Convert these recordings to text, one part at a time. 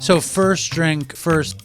So first drink, first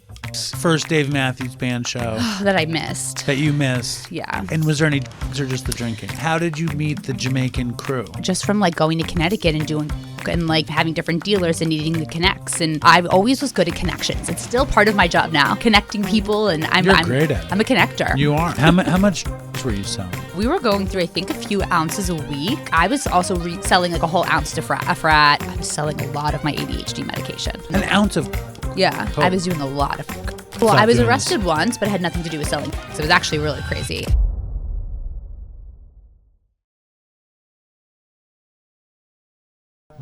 Dave Matthews Band show that I missed. That you missed. Yeah. And was there any or just the drinking? How did you meet the Jamaican crew? Just from like going to Connecticut and like having different dealers and needing the connects. And I always was good at connections. It's still part of my job now, connecting people. And I'm great at it. I'm a connector. You are. How much were you selling? We were going through, I think, a few ounces a week. I was also selling like a whole ounce to a frat. I was selling a lot of my ADHD medication. An ounce of... Yeah, I was doing a lot of... Well, I was arrested once, but it had nothing to do with selling. So it was actually really crazy.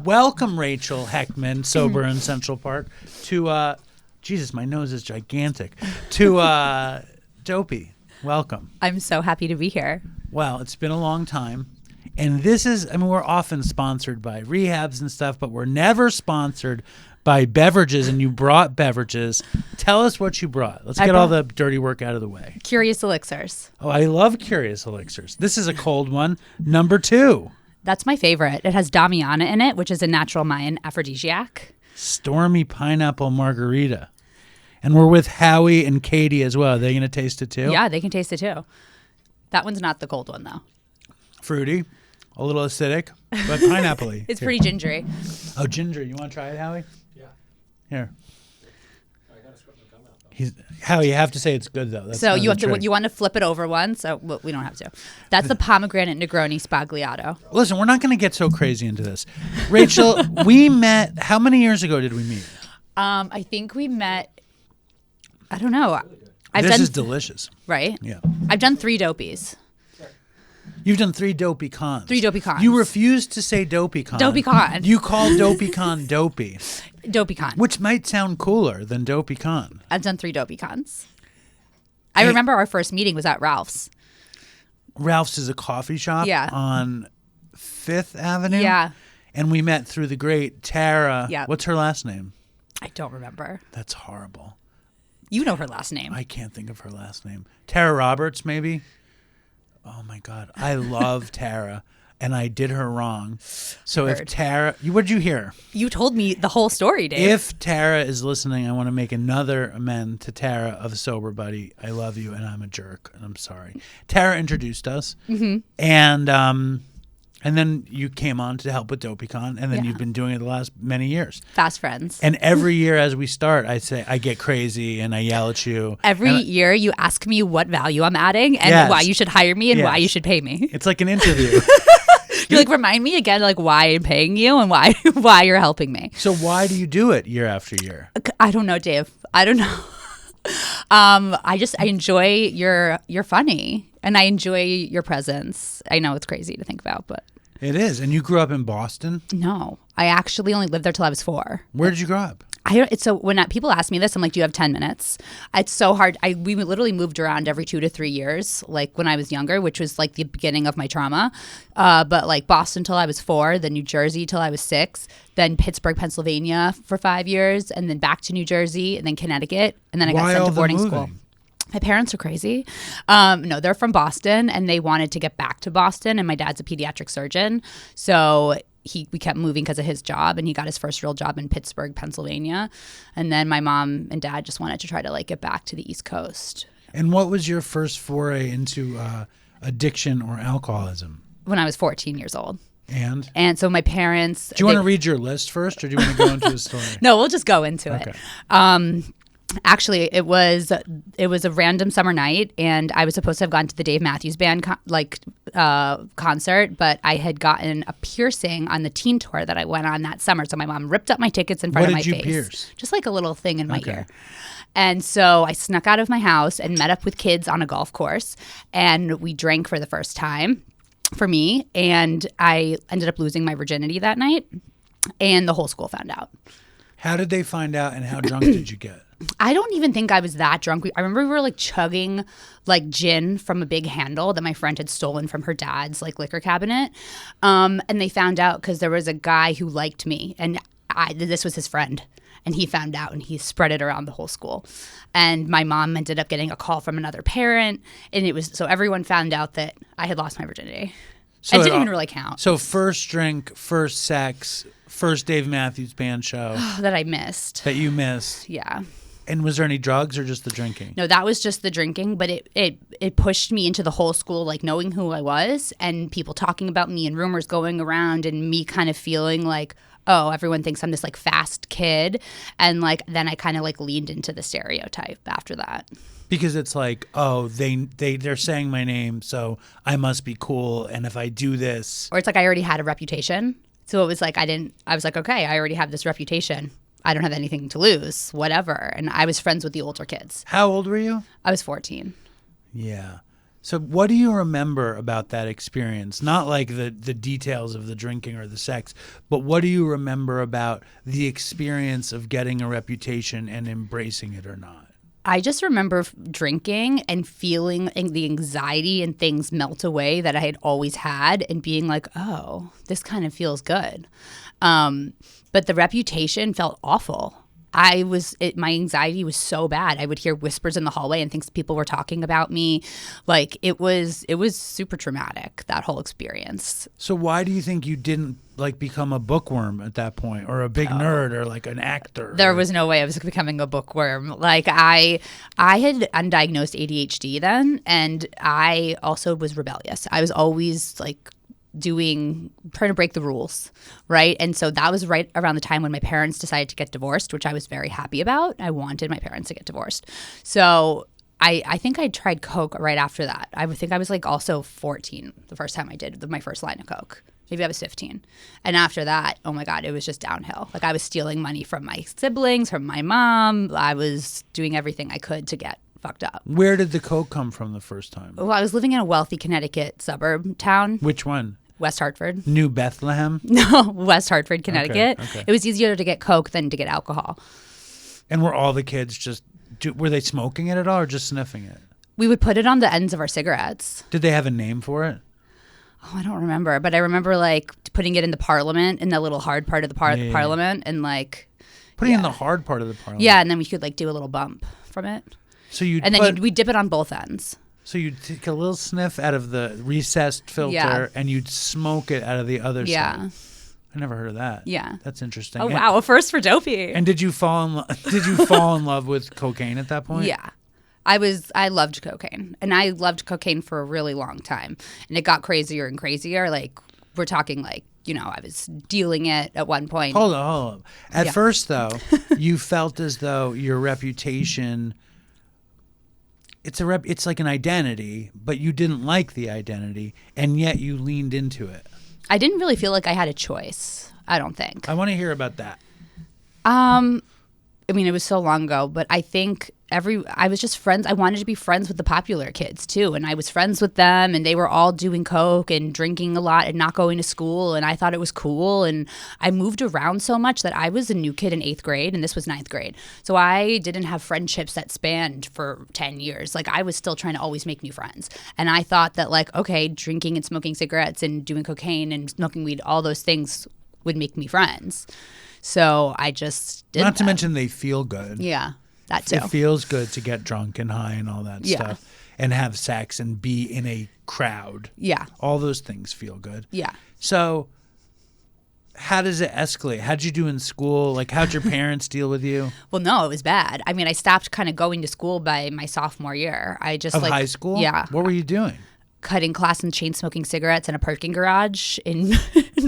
Welcome, Rachel Hechtman, sober in Central Park, to... Jesus, my nose is gigantic. To Dopey. Welcome. I'm so happy to be here. Well, it's been a long time. And this is... I mean, we're often sponsored by rehabs and stuff, but we're never sponsored by beverages, and you brought beverages. Tell us what you brought. Let's get all the dirty work out of the way. Curious Elixirs. Oh, I love Curious Elixirs. This is a cold one. Number 2. That's my favorite. It has Damiana in it, which is a natural Mayan aphrodisiac. Stormy Pineapple Margarita. And we're with Howie and Katie as well. Are they going to taste it too? Yeah, they can taste it too. That one's not the cold one, though. Fruity. A little acidic, but pineapple-y. It's pretty gingery. Oh, ginger. You want to try it, Howie? Yeah. Here. I got to spit my gum out, though. Howie, you have to say it's good, though. That's so you have you want to flip it over one, so we don't have to. That's the pomegranate Negroni Spagliato. Listen, we're not going to get so crazy into this. Rachel, we met, how many years ago did we meet? I think we met, I don't know. This is delicious. Right? Yeah. I've done 3 Dopeys. You've done 3 Dopey cons. 3 Dopey cons. You refused to say Dopey con. Dopey con. You called Dopey con Dopey. Dopey con. Which might sound cooler than Dopey con. I've done 3 Dopey cons. I remember our first meeting was at Ralph's. Ralph's is a coffee shop on 5th Avenue. Yeah. And we met through the great Tara. Yeah. What's her last name? I don't remember. That's horrible. You know her last name. I can't think of her last name. Tara Roberts, maybe? Oh, my God. I love Tara, and I did her wrong. So if Tara... What did you hear? You told me the whole story, Dave. If Tara is listening, I want to make another amend to Tara of Sober Buddy. I love you, and I'm a jerk, and I'm sorry. Tara introduced us, and then you came on to help with DopeyCon, and then you've been doing it the last many years. Fast friends. And every year as we start, I say, I get crazy and I yell at you. Every year you ask me what value I'm adding and why you should hire me and why you should pay me. It's like an interview. You like remind me again like why I'm paying you and why you're helping me. So why do you do it year after year? I don't know, Dave. I don't know. I enjoy you're funny and I enjoy your presence. I know it's crazy to think about, but it is. And you grew up in Boston? No, I actually only lived there till I was 4. Where did you grow up? It's so when people ask me this, I'm like, do you have 10 minutes? It's so hard. We literally moved around every 2 to 3 years, like when I was younger, which was like the beginning of my trauma. But like Boston till I was 4, then New Jersey till I was 6, then Pittsburgh, Pennsylvania for 5 years, and then back to New Jersey, and then Connecticut, and then I got sent to boarding school. My parents are crazy. No, they're from Boston, and they wanted to get back to Boston, and my dad's a pediatric surgeon. So we kept moving because of his job, and he got his first real job in Pittsburgh, Pennsylvania. And then my mom and dad just wanted to try to like get back to the East Coast. And what was your first foray into addiction or alcoholism? When I was 14 years old. And so my parents... Do you want to read your list first, or do you want to go into the story? No, we'll just go into it. Actually, it was a random summer night, and I was supposed to have gone to the Dave Matthews Band concert, but I had gotten a piercing on the teen tour that I went on that summer. So my mom ripped up my tickets in front of my face. What did you pierce? Just like a little thing in my ear. And so I snuck out of my house and met up with kids on a golf course, and we drank for the first time for me, and I ended up losing my virginity that night, and the whole school found out. How did they find out, and how drunk did you get? I don't even think I was that drunk. I remember we were like chugging like gin from a big handle that my friend had stolen from her dad's like liquor cabinet. And they found out because there was a guy who liked me, and this was his friend. And he found out, and he spread it around the whole school. And my mom ended up getting a call from another parent, and it was so everyone found out that I had lost my virginity. So it didn't even really count. So first drink, first sex, first Dave Matthews Band show That I missed. that you missed. Yeah. And was there any drugs or just the drinking? No, that was just the drinking, but it pushed me into the whole school, like knowing who I was and people talking about me and rumors going around and me kind of feeling like, oh, everyone thinks I'm this like fast kid. And like then I kind of like leaned into the stereotype after that. Because it's like, oh, they're saying my name, so I must be cool. And if I do this, Or it's like I already had a reputation. So it was like I was like, okay, I already have this reputation. I don't have anything to lose, whatever. And I was friends with the older kids. how old were you? I was 14. Yeah. So what do you remember about that experience? Not like the details of the drinking or the sex, but what do you remember about the experience of getting a reputation and embracing it or not? I just remember drinking and feeling the anxiety and things melt away that I had always had and being like, oh, this kind of feels good. But the reputation felt awful. My anxiety was so bad. I would hear whispers in the hallway and things people were talking about me. Like it was super traumatic, that whole experience. So why do you think you didn't like become a bookworm at that point or a big nerd or like an actor? There was no way I was becoming a bookworm. Like I had undiagnosed ADHD then, and I also was rebellious. I was always like trying to break the rules, right? And so that was right around the time when my parents decided to get divorced, which I was very happy about. I wanted my parents to get divorced. So I think I tried Coke right after that. I would think I was like also 14 the first time I did my first line of Coke. Maybe I was 15. And after that, oh my God, it was just downhill. Like I was stealing money from my siblings, from my mom. I was doing everything I could to get fucked up. Where did the Coke come from the first time? Well, I was living in a wealthy Connecticut suburb town. Which one? West Hartford. New Bethlehem? No, West Hartford, Connecticut. Okay. It was easier to get Coke than to get alcohol. And were all the kids were they smoking it at all or just sniffing it? We would put it on the ends of our cigarettes. Did they have a name for it? Oh, I don't remember. But I remember like putting it in the parliament, in the little hard part of the parliament, and like Putting it in the hard part of the parliament? Yeah, and then we could like do a little bump from it. So we'd dip it on both ends. So you'd take a little sniff out of the recessed filter and you'd smoke it out of the other side. I never heard of that. Yeah. That's interesting. Oh, wow. A first for Dopey. And did you fall in love with cocaine at that point? Yeah. I loved cocaine. And I loved cocaine for a really long time. And it got crazier and crazier. Like, we're talking like, I was dealing it at one point. Hold on. At first, though, you felt as though your reputation... It's like an identity, but you didn't like the identity, and yet you leaned into it. I didn't really feel like I had a choice, I don't think. I want to hear about that. I mean, it was so long ago, but I think I was just friends. I wanted to be friends with the popular kids too. And I was friends with them and they were all doing Coke and drinking a lot and not going to school. And I thought it was cool. And I moved around so much that I was a new kid in 8th grade and this was 9th grade. So I didn't have friendships that spanned for 10 years. Like I was still trying to always make new friends. And I thought that like, okay, drinking and smoking cigarettes and doing cocaine and smoking weed, all those things would make me friends. So I just did Not to that. mention they feel good. Yeah, that too. It feels good to get drunk and high and all that stuff and have sex and be in a crowd. Yeah. All those things feel good. Yeah. So how does it escalate? How'd you do in school? Like, how'd your parents deal with you? Well, no, it was bad. I mean, I stopped kind of going to school by my sophomore year. I just Of high school? Yeah. What were you doing? Cutting class and chain smoking cigarettes in a parking garage in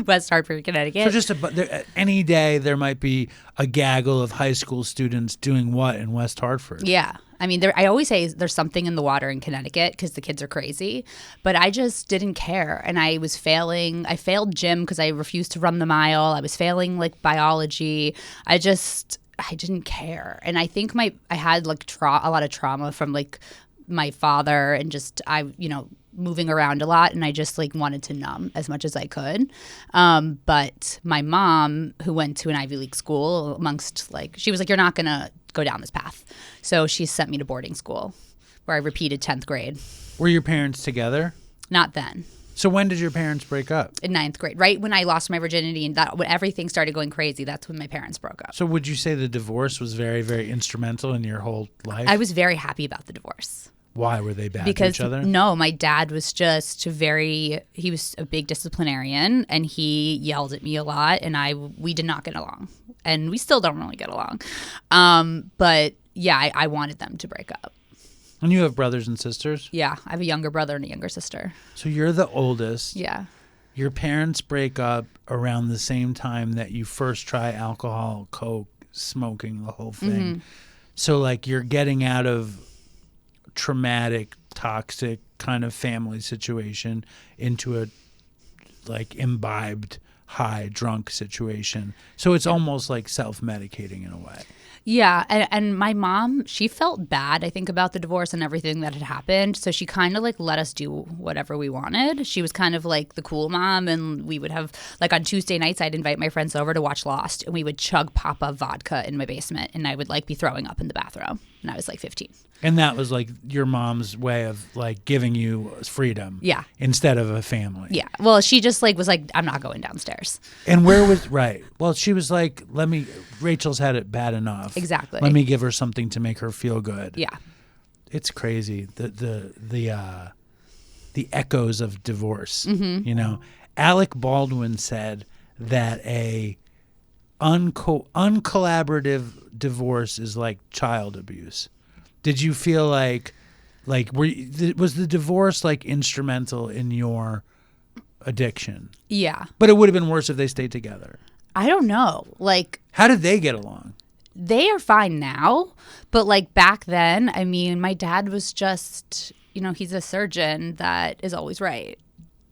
West Hartford, Connecticut. So any day there might be a gaggle of high school students doing what in West Hartford? Yeah. I mean, I always say there's something in the water in Connecticut because the kids are crazy. But I just didn't care. And I was failing. I failed gym because I refused to run the mile. I was failing like biology. I didn't care. And I think I had like a lot of trauma from like my father and just moving around a lot, and I just like wanted to numb as much as I could. But my mom, who went to an Ivy League school, she was like, you're not gonna go down this path. So she sent me to boarding school where I repeated 10th grade. Were your parents together? Not then. So when did your parents break up? In 9th grade, right when I lost my virginity and when everything started going crazy, that's when my parents broke up. So would you say the divorce was very, very instrumental in your whole life? I was very happy about the divorce. Why were they bad because to each other? No, my dad was just he was a big disciplinarian, and he yelled at me a lot, and we did not get along, and we still don't really get along. But yeah, I wanted them to break up. And you have brothers and sisters? Yeah, I have a younger brother and a younger sister. So you're the oldest. Yeah. Your parents break up around the same time that you first try alcohol, coke, smoking, the whole thing. Mm-hmm. So like you're getting out of traumatic, toxic kind of family situation into a like imbibed, high, drunk situation. So it's almost like self-medicating in a way. Yeah, and my mom, she felt bad, I think, about the divorce and everything that had happened. So she kind of like let us do whatever we wanted. She was kind of like the cool mom, and we would have like on Tuesday nights, I'd invite my friends over to watch Lost, and we would chug Papa vodka in my basement, and I would like be throwing up in the bathroom. And I was like 15. And that was like your mom's way of like giving you freedom. Yeah. Instead of a family. Yeah. Well, she just like was like, I'm not going downstairs. And where was right? Well, she was like, Rachel's had it bad enough. Exactly. Let me give her something to make her feel good. Yeah. It's crazy the echoes of divorce. Mm-hmm. You know, Alec Baldwin said that a uncollaborative divorce is like child abuse. Did you feel like was the divorce like instrumental in your addiction? Yeah. But it would have been worse if they stayed together. I don't know. Like, how did they get along? they are fine now, but like back then, I mean, my dad was just, he's a surgeon that is always right.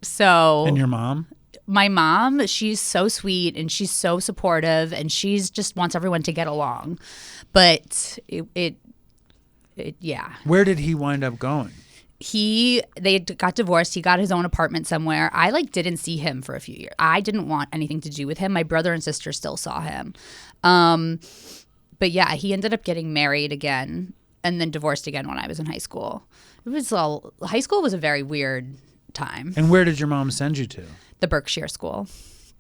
So And your mom? My mom, she's so sweet and she's so supportive and she's just wants everyone to get along. But yeah. Where did he wind up going? They got divorced. He got his own apartment somewhere. I didn't see him for a few years. I didn't want anything to do with him. My brother and sister still saw him. But yeah, he ended up getting married again and then divorced again when I was in high school. High school was a very weird time. And where did your mom send you to? The Berkshire School.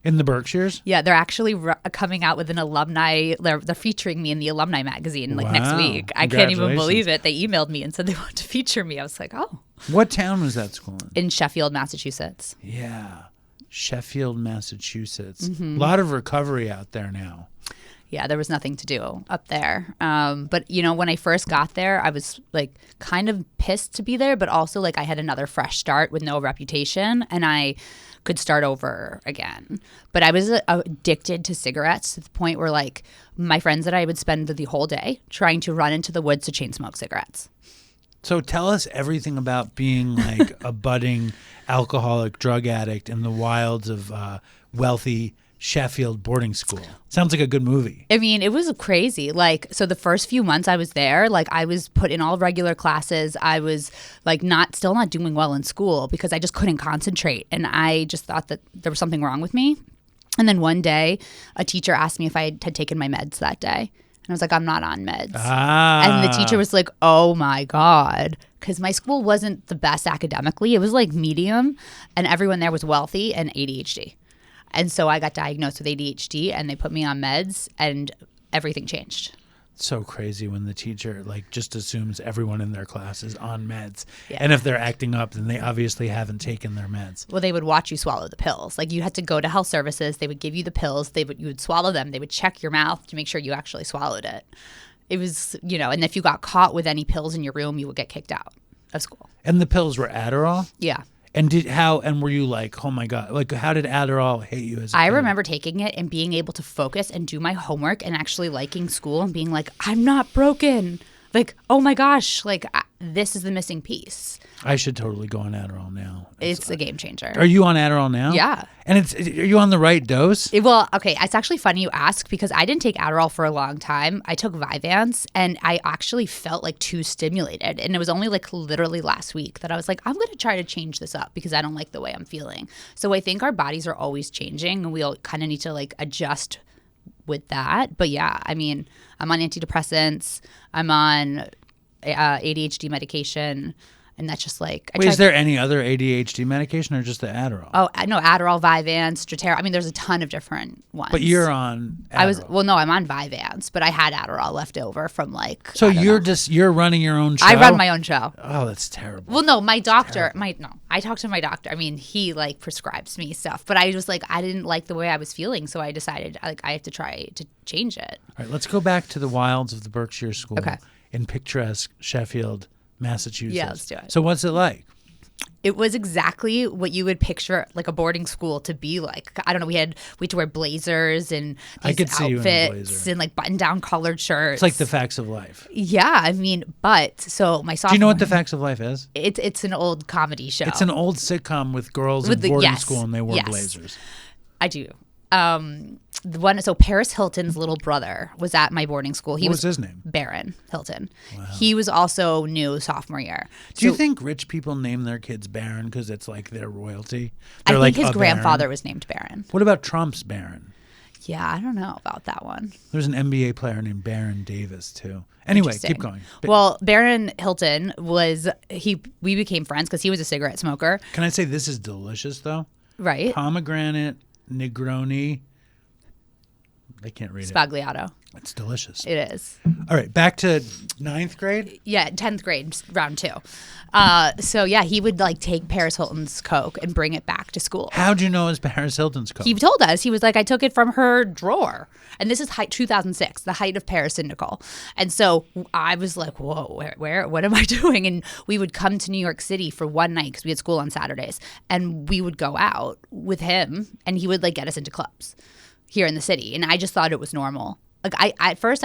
In the Berkshires? Yeah, they're actually coming out with an alumni. They're featuring me in the alumni magazine next week. I can't even believe it. They emailed me and said they want to feature me. I was like, oh. What town was that school in? In Sheffield, Massachusetts. Yeah, Sheffield, Massachusetts. Mm-hmm. A lot of recovery out there now. Yeah, there was nothing to do up there. But, when I first got there, I was kind of pissed to be there, but also I had another fresh start with no reputation and I could start over again. But I was addicted to cigarettes to the point where my friends and I would spend the whole day trying to run into the woods to chain smoke cigarettes. So tell us everything about being a budding alcoholic drug addict in the wilds of wealthy Sheffield boarding school. Sounds like a good movie. I mean, it was crazy. So the first few months I was there, I was put in all regular classes. I was still not doing well in school because I just couldn't concentrate. And I just thought that there was something wrong with me. And then one day a teacher asked me if I had taken my meds that day. And I was like, I'm not on meds. And the teacher was like, oh my God. Because my school wasn't the best academically. It was medium. And everyone there was wealthy and ADHD. And so I got diagnosed with ADHD and they put me on meds and everything changed. So crazy when the teacher just assumes everyone in their class is on meds. Yeah. And if they're acting up, then they obviously haven't taken their meds. Well, they would watch you swallow the pills. You had to go to health services. They would give you the pills. You would swallow them. They would check your mouth to make sure you actually swallowed it. It was, and if you got caught with any pills in your room, you would get kicked out of school. And the pills were Adderall? Yeah. And were you oh my God, how did Adderall hate you as a I kid? remember taking it and being able to focus and do my homework and actually liking school and being I'm not broken. Oh my gosh, this is the missing piece. I should totally go on Adderall now. It's a game changer. Are you on Adderall now? Yeah. And are you on the right dose? Okay, it's actually funny you ask because I didn't take Adderall for a long time. I took Vyvanse and I actually felt too stimulated. And it was only literally last week that I was I'm going to try to change this up because I don't like the way I'm feeling. So I think our bodies are always changing and we all kind of need to adjust with that. But yeah, I mean, I'm on antidepressants. I'm on ADHD medication. And that's just like, Wait, is there any other ADHD medication or just the Adderall? Oh, no, Adderall, Vyvanse, Strattera. I mean, there's a ton of different ones. But you're on Adderall. No, I'm on Vyvanse, but I had Adderall left over from like. So you're running your own show? I run my own show. Oh, that's terrible. Well, no, my doctor, I talked to my doctor. I mean, he like prescribes me stuff, but I was like, I didn't like the way I was feeling. So I decided like I have to try to change it. All right, let's go back to the wilds of the Berkshire School Okay. in picturesque Sheffield, Massachusetts. Yeah, let's do it. So what's it like? It was exactly what you would picture like a boarding school to be like. I don't know. We had to wear blazers and I could these see you in a outfits blazer. and like button-down collared shirts. It's like the Facts of Life. Yeah, I mean, but so my sophomore. Do you know what the Facts of Life is? It's an old comedy show. It's an old sitcom with girls in boarding school and they wore blazers. I do. So Paris Hilton's little brother was at my boarding school. What was his name? Barron Hilton. Wow. He was also new sophomore year. Do you think rich people name their kids Barron because it's like their royalty? I They're think like his a grandfather Baron? was named Barron. What about Trump's Barron? Yeah, I don't know about that one. There's an NBA player named Baron Davis too. Anyway, keep going. Well, Barron Hilton we became friends because he was a cigarette smoker. Can I say this is delicious though? Right. Pomegranate Negroni. I can't read Spagliato. it. It's delicious. It is. All right, back to ninth grade. Yeah, 10th grade, round 2. So yeah, he would like take Paris Hilton's Coke and bring it back to school. How'd you know it was Paris Hilton's Coke? He told us. He was like, I took it from her drawer. And this is 2006, the height of Paris and Nicole. And so I was like, whoa, where what am I doing? And we would come to New York City for one night because we had school on Saturdays. And we would go out with him and he would like get us into clubs here in the city. And I just thought it was normal. Like at first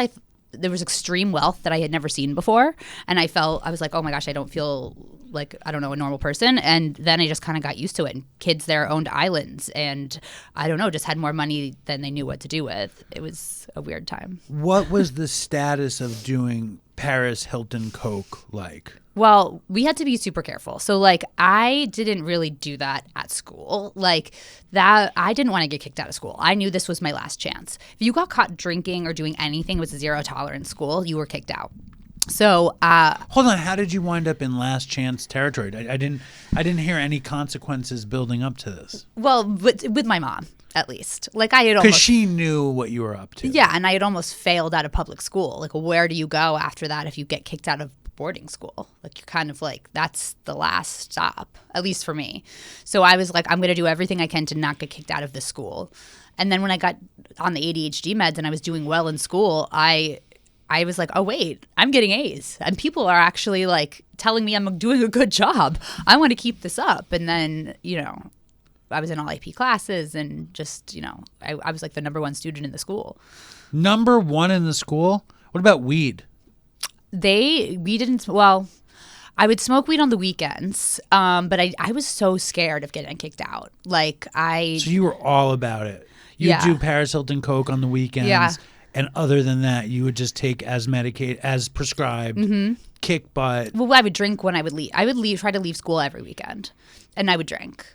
there was extreme wealth that I had never seen before. And I was like, oh my gosh, I don't feel like, I don't know, a normal person. And then I just kind of got used to it. And kids there owned islands and I don't know, just had more money than they knew what to do with. It was a weird time. What was the status of doing Paris Hilton Coke like? Well, we had to be super careful. So, like, I didn't really do that at school. Like, that, I didn't want to get kicked out of school. I knew this was my last chance. If you got caught drinking or doing anything with zero tolerance school, you were kicked out. So, hold on. How did you wind up in last chance territory? I didn't hear any consequences building up to this. Well, with my mom, at least. Like, I had Because almost... she knew what you were up to. Yeah, and I had almost failed out of public school. Like, where do you go after that if you get kicked out of boarding school? Like, you're kind of like, that's the last stop, at least for me. So I was like, I'm going to do everything I can to not get kicked out of this school. And then when I got on the ADHD meds and I was doing well in school, I was like, oh, wait, I'm getting A's. And people are actually like telling me I'm doing a good job. I want to keep this up. And then, you know, I was in all AP classes and just, you know, I was like the number one student in the school. Number one in the school? What about weed? I would smoke weed on the weekends, but I was so scared of getting kicked out. So you were all about it. You do Paris Hilton Coke on the weekends. Yeah. And other than that, you would just take as prescribed, kick butt. Well, I would drink when I would leave. I would try to leave school every weekend, and I would drink,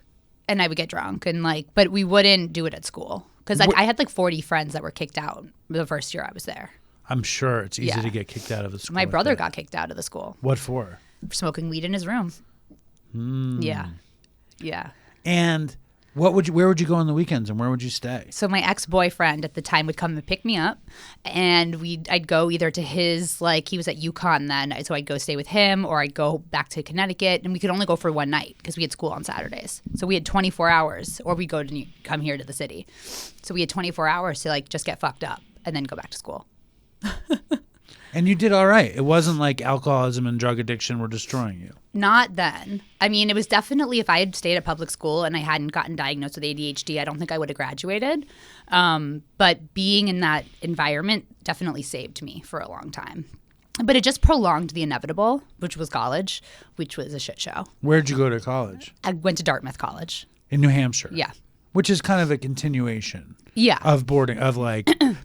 and I would get drunk, and but we wouldn't do it at school because I had 40 friends that were kicked out the first year I was there. I'm sure it's easy to get kicked out of the school. My brother got kicked out of the school. What for? For smoking weed in his room. Yeah. And where would you go on the weekends and where would you stay? So my ex-boyfriend at the time would come and pick me up, and I'd go either to his, he was at UConn then, so I'd go stay with him, or I'd go back to Connecticut, and we could only go for one night because we had school on Saturdays. So we had 24 hours, or we'd come here to the city. So we had 24 hours to just get fucked up and then go back to school. And you did all right. It wasn't like alcoholism and drug addiction were destroying you. Not then. I mean, it was definitely, if I had stayed at public school and I hadn't gotten diagnosed with ADHD, I don't think I would have graduated. But being in that environment definitely saved me for a long time. But it just prolonged the inevitable, which was college, which was a shit show. Where'd you go to college? I went to Dartmouth College. In New Hampshire? Yeah. Which is kind of a continuation. Yeah. Of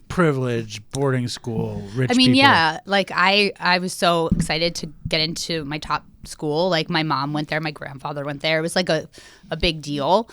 privilege, boarding school, rich people. I mean, yeah. I was so excited to get into my top school. My mom went there, my grandfather went there. It was a big deal.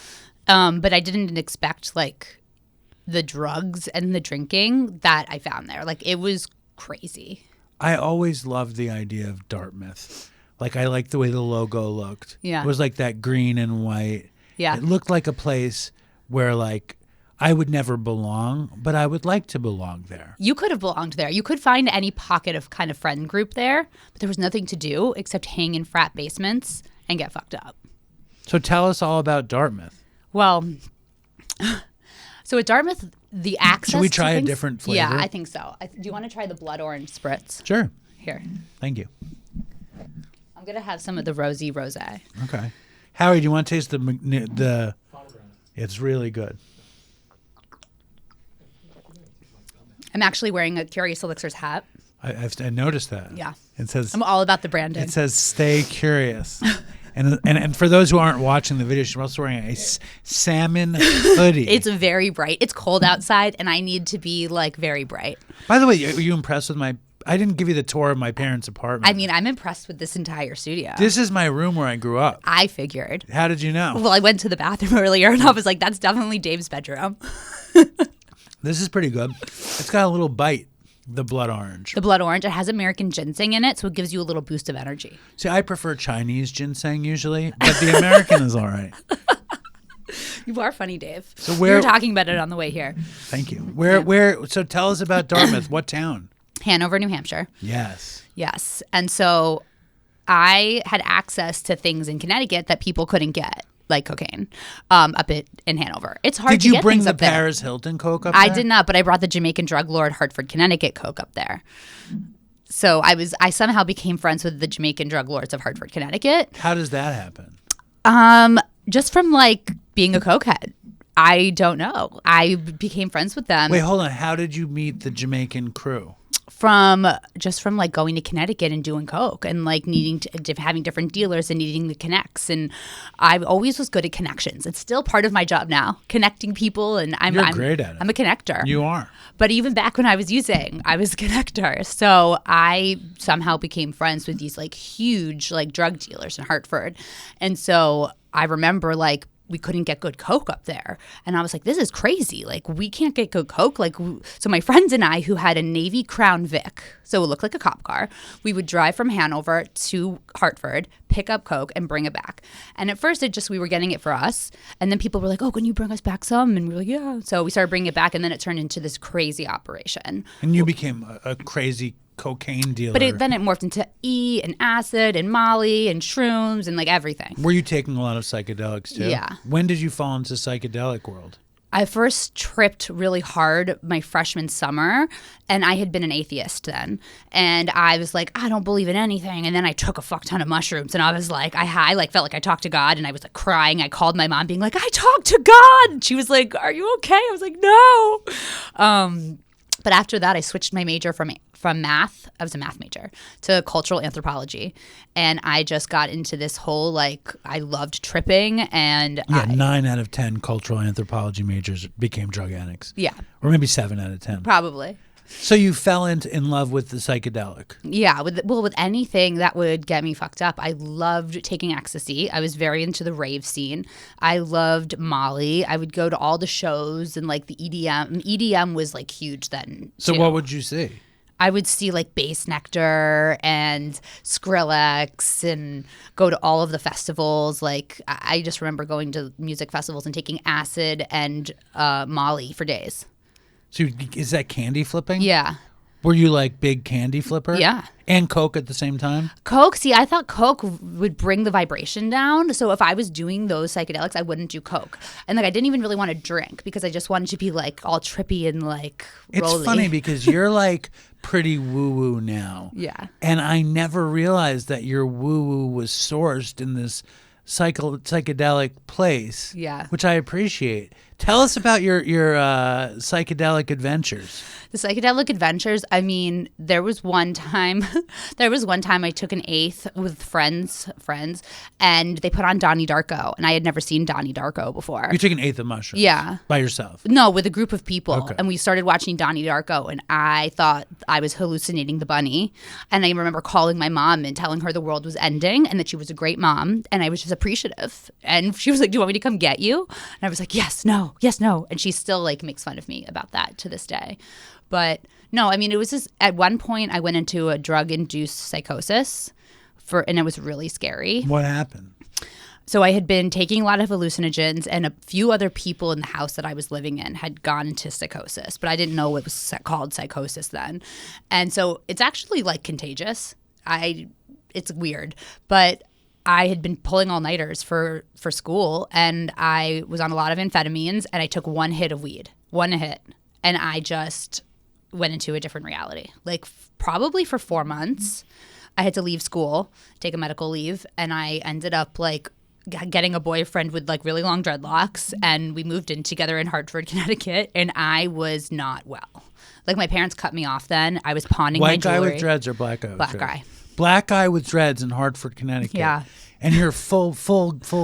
But I didn't expect the drugs and the drinking that I found there. It was crazy. I always loved the idea of Dartmouth. Like I liked the way the logo looked. Yeah. It was like that green and white. Yeah. It looked like a place where like I would never belong, but I would like to belong there. You could have belonged there. You could find any pocket of kind of friend group there, but there was nothing to do except hang in frat basements and get fucked up. So tell us all about Dartmouth. Well, so at Dartmouth, the access. Should we to try a things- different flavor? Yeah, I think so. Do you want to try the blood orange spritz? Sure. Here, Thank you. I'm gonna have some of the rosy rosé. Okay. Howie, do you want to taste the Pomegranate. It's really good. I'm actually wearing a Curious Elixirs hat. I noticed that. Yeah. It says I'm all about the branding. it says "Stay Curious," and for those who aren't watching the video, she's also wearing a salmon hoodie. It's very bright. It's cold outside, and I need to be like very bright. By the way, are you impressed with my? I didn't give you the tour of my parents' apartment. I mean, I'm impressed with this entire studio. This is my room where I grew up. I figured. How did you know? Well, I went to the bathroom earlier, and I was like, "That's definitely Dave's bedroom." This is pretty good. It's got a little bite. The blood orange. The blood orange. It has American ginseng in it, so it gives you a little boost of energy. See, I prefer Chinese ginseng usually, but the American is all right. You are funny, Dave. So we were talking about it on the way here. Thank you. Where? So tell us about Dartmouth. What town? Hanover, New Hampshire. Yes. Yes. And so I had access to things in Connecticut that people couldn't get, like cocaine, in Hanover. It's hard Did to you get bring things the up there. Paris Hilton coke up I there? did not, but I brought the Jamaican drug lord Hartford, Connecticut coke up there. So I somehow became friends with the Jamaican drug lords of Hartford, Connecticut. How does that happen? Just from like being a cokehead. I don't know. I became friends with them. Wait, hold on. How did you meet the Jamaican crew? from like going to Connecticut and doing coke and like needing to having different dealers and needing the connects. And I always was good at connections. It's still part of my job now, connecting people. And I'm great at it. I'm a connector. You are. But even back when I was using, I was a connector. So I somehow became friends with these like huge like drug dealers in Hartford. And so I remember like we couldn't get good coke up there. And I was like, this is crazy. Like, we can't get good coke. Like, so my friends and I, who had a Navy Crown Vic, so it looked like a cop car, we would drive from Hanover to Hartford, pick up coke, and bring it back. And at first, we were getting it for us. And then people were like, oh, can you bring us back some? And we were like, yeah. So we started bringing it back, and then it turned into this crazy operation. And you became a crazy cocaine dealer. But then it morphed into E and acid and Molly and shrooms and like everything. Were you taking a lot of psychedelics too? Yeah. When did you fall into psychedelic world? I first tripped really hard my freshman summer, and I had been an atheist then. And I was like, I don't believe in anything. And then I took a fuck ton of mushrooms, and I was like, I like felt like I talked to God, and I was like crying. I called my mom being like, I talked to God. And she was like, are you okay? I was like, no. But after that, I switched my major from math. I was a math major to cultural anthropology. And I just got into this whole, like, I loved tripping. And Yeah, 9 out of 10 cultural anthropology majors became drug addicts. Yeah, Or maybe 7 out of 10. probably. So you fell in love with the psychedelic. Yeah, with anything that would get me fucked up. I loved taking ecstasy. I was very into the rave scene. I loved Molly. I would go to all the shows and like the EDM. EDM was like huge then. So too. what would you see? I would see like Bass Nectar and Skrillex and go to all of the festivals. Like I just remember going to music festivals and taking acid and Molly for days. So is that candy flipping? Yeah. Were you like big candy flipper? Yeah. And coke at the same time? Coke, see, I thought Coke would bring the vibration down. So if I was doing those psychedelics, I wouldn't do Coke. And like I didn't even really want to drink because I just wanted to be like all trippy and like rolly. It's funny because you're like pretty woo-woo now. Yeah. And I never realized that your woo-woo was sourced in this psychedelic place. Yeah. Which I appreciate. Tell us about your psychedelic adventures. The psychedelic adventures, I mean, there was one time I took an eighth with friends, and they put on Donnie Darko, and I had never seen Donnie Darko before. You took an eighth of mushrooms? Yeah. By yourself? No, with a group of people. Okay. And we started watching Donnie Darko, and I thought I was hallucinating the bunny. And I remember calling my mom and telling her the world was ending and that she was a great mom, and I was just appreciative. And she was like, do you want me to come get you? And I was like, yes, no. And she still like makes fun of me about that to this day. But no, I mean, it was just at one point I went into a drug-induced psychosis and it was really scary. What happened? So I had been taking a lot of hallucinogens, and a few other people in the house that I was living in had gone into psychosis, but I didn't know it was called psychosis then. And so it's actually like contagious. It's weird, but I had been pulling all-nighters for school, and I was on a lot of amphetamines, and I took one hit, and I just went into a different reality. Like probably for 4 months, I had to leave school, take a medical leave, and I ended up like getting a boyfriend with like really long dreadlocks, and we moved in together in Hartford, Connecticut, and I was not well. Like my parents cut me off then. I was pawning my jewelry. White guy with dreads or black guy with Black dreads? guy. Black guy with dreads in Hartford, Connecticut. Yeah. And you're full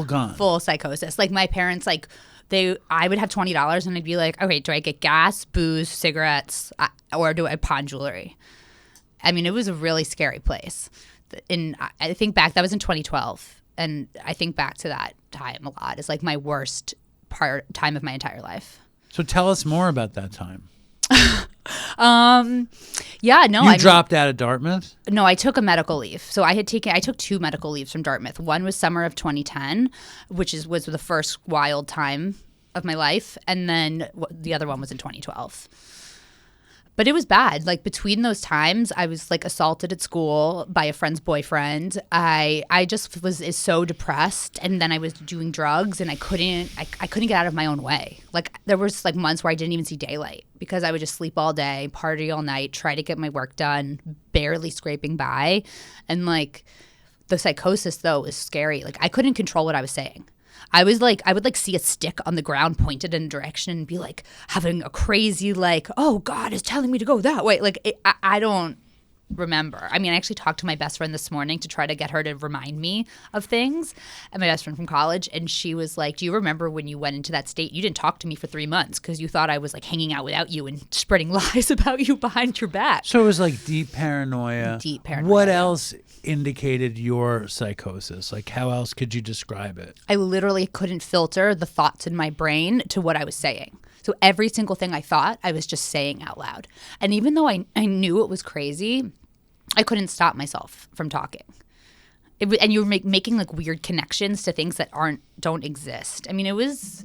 gone. Full psychosis. Like my parents, like I would have $20 and I'd be like, okay, do I get gas, booze, cigarettes, or do I pawn jewelry? I mean, it was a really scary place. And I think back, that was in 2012. And I think back to that time a lot. It's like my worst time of my entire life. So tell us more about that time. Yeah, no. You dropped out of Dartmouth? No, I took a medical leave. So I took 2 medical leaves from Dartmouth. One was summer of 2010, which was the first wild time of my life. And then the other one was in 2012. But it was bad. Like between those times, I was like assaulted at school by a friend's boyfriend. I just was so depressed, and then I was doing drugs, and I couldn't get out of my own way. Like there was like months where I didn't even see daylight because I would just sleep all day, party all night, try to get my work done, barely scraping by. And like the psychosis though is scary. Like I couldn't control what I was saying. I would like see a stick on the ground pointed in a direction and be like having a crazy like, oh, God is telling me to go that way. Like I don't remember. I mean, I actually talked to my best friend this morning to try to get her to remind me of things. And my best friend from college, and she was like, do you remember when you went into that state? You didn't talk to me for 3 months because you thought I was like hanging out without you and spreading lies about you behind your back. So it was like deep paranoia. Deep paranoia. What else indicated your psychosis? Like how else could you describe it? I literally couldn't filter the thoughts in my brain to what I was saying. So every single thing I thought, I was just saying out loud. And even though I knew it was crazy, I couldn't stop myself from talking. And you were making like weird connections to things that don't exist. I mean, it was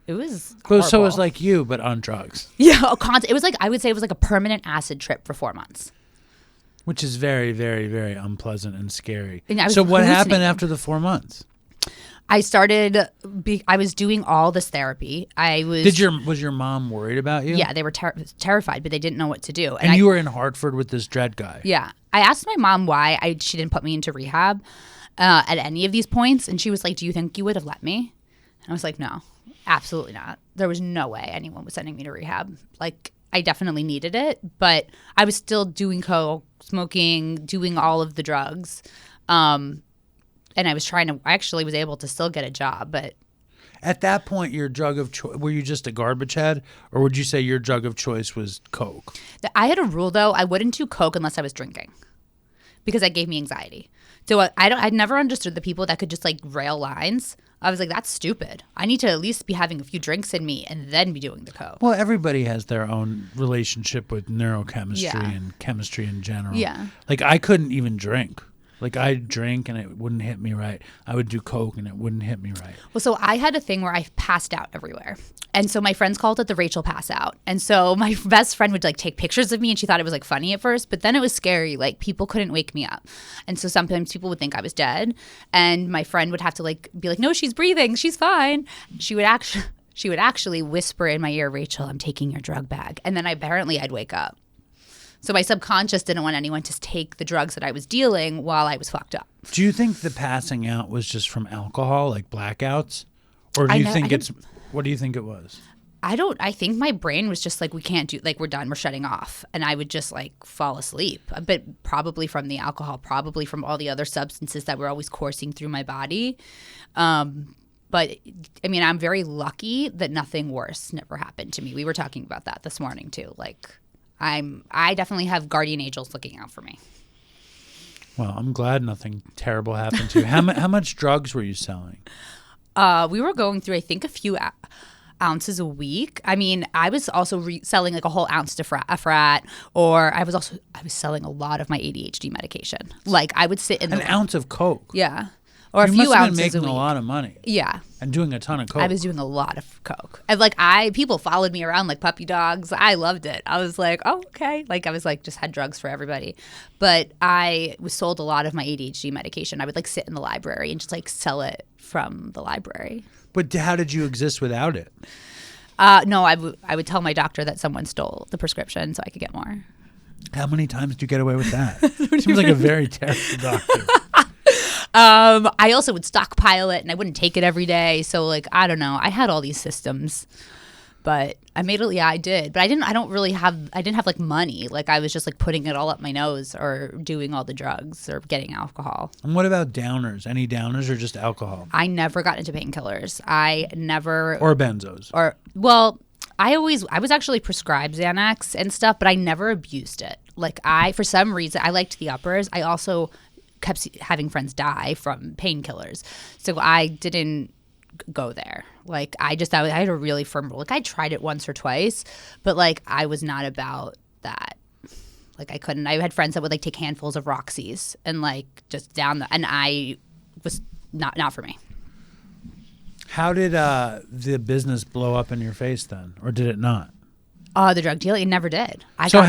horrible. So it was like you, but on drugs. Yeah, it was like, I would say it was like a permanent acid trip for 4 months. Which is very, very, very unpleasant and scary. And so what happened after the 4 months? I was doing all this therapy. Was your mom worried about you? Yeah, they were terrified, but they didn't know what to do. And you were in Hartford with this dread guy. Yeah. I asked my mom why she didn't put me into rehab at any of these points. And she was like, do you think you would have let me? And I was like, no, absolutely not. There was no way anyone was sending me to rehab. Like, I definitely needed it, but I was still doing coke, smoking, doing all of the drugs. And I actually was able to still get a job, but. At that point, your drug of choice, were you just a garbage head, or would you say your drug of choice was coke? I had a rule, though. I wouldn't do coke unless I was drinking because that gave me anxiety. So I never understood the people that could just like rail lines. I was like, that's stupid. I need to at least be having a few drinks in me and then be doing the coke. Well, everybody has their own relationship with neurochemistry and chemistry in general. Yeah. Like I couldn't even drink. Like I'd drink and it wouldn't hit me right. I would do coke and it wouldn't hit me right. Well, so I had a thing where I passed out everywhere. And so my friends called it the Rachel pass out. And so my best friend would like take pictures of me and she thought it was like funny at first, but then it was scary. Like people couldn't wake me up. And so sometimes people would think I was dead. And my friend would have to like be like, no, she's breathing. She's fine. She would actually whisper in my ear, Rachel, I'm taking your drug bag. And then I'd wake up. So my subconscious didn't want anyone to take the drugs that I was dealing while I was fucked up. Do you think the passing out was just from alcohol, like blackouts? Or do you think what do you think it was? I think my brain was just like, we can't do, like, we're done, we're shutting off. And I would just like fall asleep. But probably from the alcohol, probably from all the other substances that were always coursing through my body. But I mean, I'm very lucky that nothing worse never happened to me. We were talking about that this morning too. Like, I definitely have guardian angels looking out for me. Well, I'm glad nothing terrible happened to you. How much drugs were you selling? We were going through, I think, ounces a week. I mean, I was also selling like a whole ounce to a frat, or I was selling a lot of my ADHD medication. Like I would sit in an ounce of coke. Yeah. Or you a few must have ounces been making a week. a lot of money. Yeah. And doing a ton of coke. I was doing a lot of coke. And like people followed me around like puppy dogs. I loved it. I was like, oh, okay. Like I was like just had drugs for everybody. But I was sold a lot of my ADHD medication. I would like sit in the library and just like sell it from the library. But how did you exist without it? No, I would tell my doctor that someone stole the prescription so I could get more. How many times do you get away with that? Seems like a very terrible doctor. I also would stockpile it and I wouldn't take it every day. So like, I don't know. I had all these systems, but I made it. Yeah, I did. But I didn't have like money. Like I was just like putting it all up my nose or doing all the drugs or getting alcohol. And what about downers? Any downers or just alcohol? I never got into painkillers. Or benzos. I was actually prescribed Xanax and stuff, but I never abused it. Like for some reason, I liked the uppers. I also kept having friends die from painkillers. So I didn't go there. Like I had a really firm rule. Like I tried it once or twice, but like I was not about that. Like I couldn't. I had friends that would like take handfuls of Roxys and like just and I was not for me. How did the business blow up in your face then? Or did it not? The drug dealing, it never did. So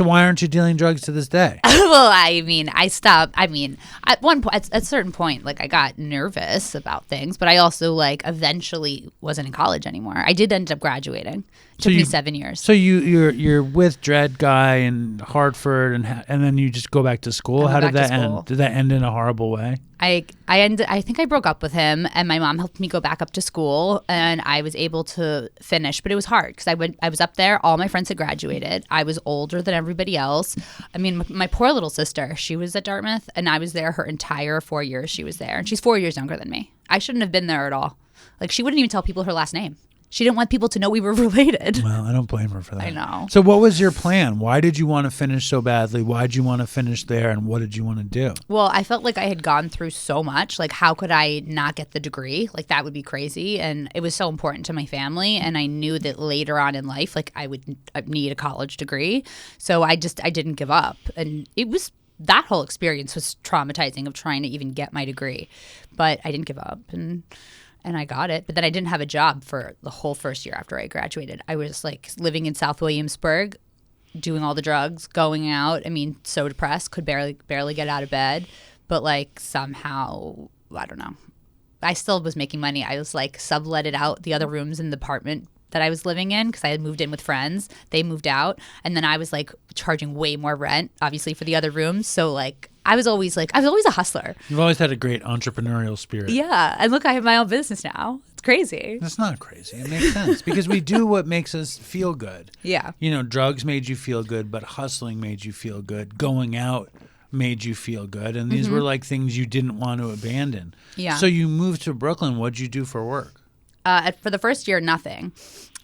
why aren't you dealing drugs to this day? Well, I mean, I stopped. I mean, at one point, at a certain point, like I got nervous about things, but I also like eventually wasn't in college anymore. I did end up graduating. It took me 7 years. So you're with Dread Guy in Hartford, and then you just go back to school. How did that end? Did that end in a horrible way? I think I broke up with him, and my mom helped me go back up to school, and I was able to finish, but it was hard because I was up there. All my friends had graduated. I was older than everybody else. I mean, my poor little sister, she was at Dartmouth, and I was there her entire 4 years. She was there, and she's 4 years younger than me. I shouldn't have been there at all. Like she wouldn't even tell people her last name. She didn't want people to know we were related. Well, I don't blame her for that. I know. So what was your plan? Why did you want to finish so badly? Why did you want to finish there? And what did you want to do? Well, I felt like I had gone through so much. Like, how could I not get the degree? Like, that would be crazy. And it was so important to my family. And I knew that later on in life, like, I would need a college degree. So I didn't give up. And that whole experience was traumatizing of trying to even get my degree. But I didn't give up. And I got it. But then I didn't have a job for the whole first year after I graduated. I was like living in South Williamsburg, doing all the drugs, going out. I mean, so depressed, could barely get out of bed. But like somehow, I don't know. I still was making money. I was like subletted out the other rooms in the apartment that I was living in because I had moved in with friends. They moved out. And then I was like charging way more rent, obviously, for the other rooms. So like I was always a hustler. You've always had a great entrepreneurial spirit. Yeah. And look, I have my own business now. It's crazy. It's not crazy. It makes sense because we do what makes us feel good. Yeah. You know, drugs made you feel good, but hustling made you feel good. Going out made you feel good. And these were like things you didn't want to abandon. Yeah. So you moved to Brooklyn. What'd you do for work? For the first year, nothing.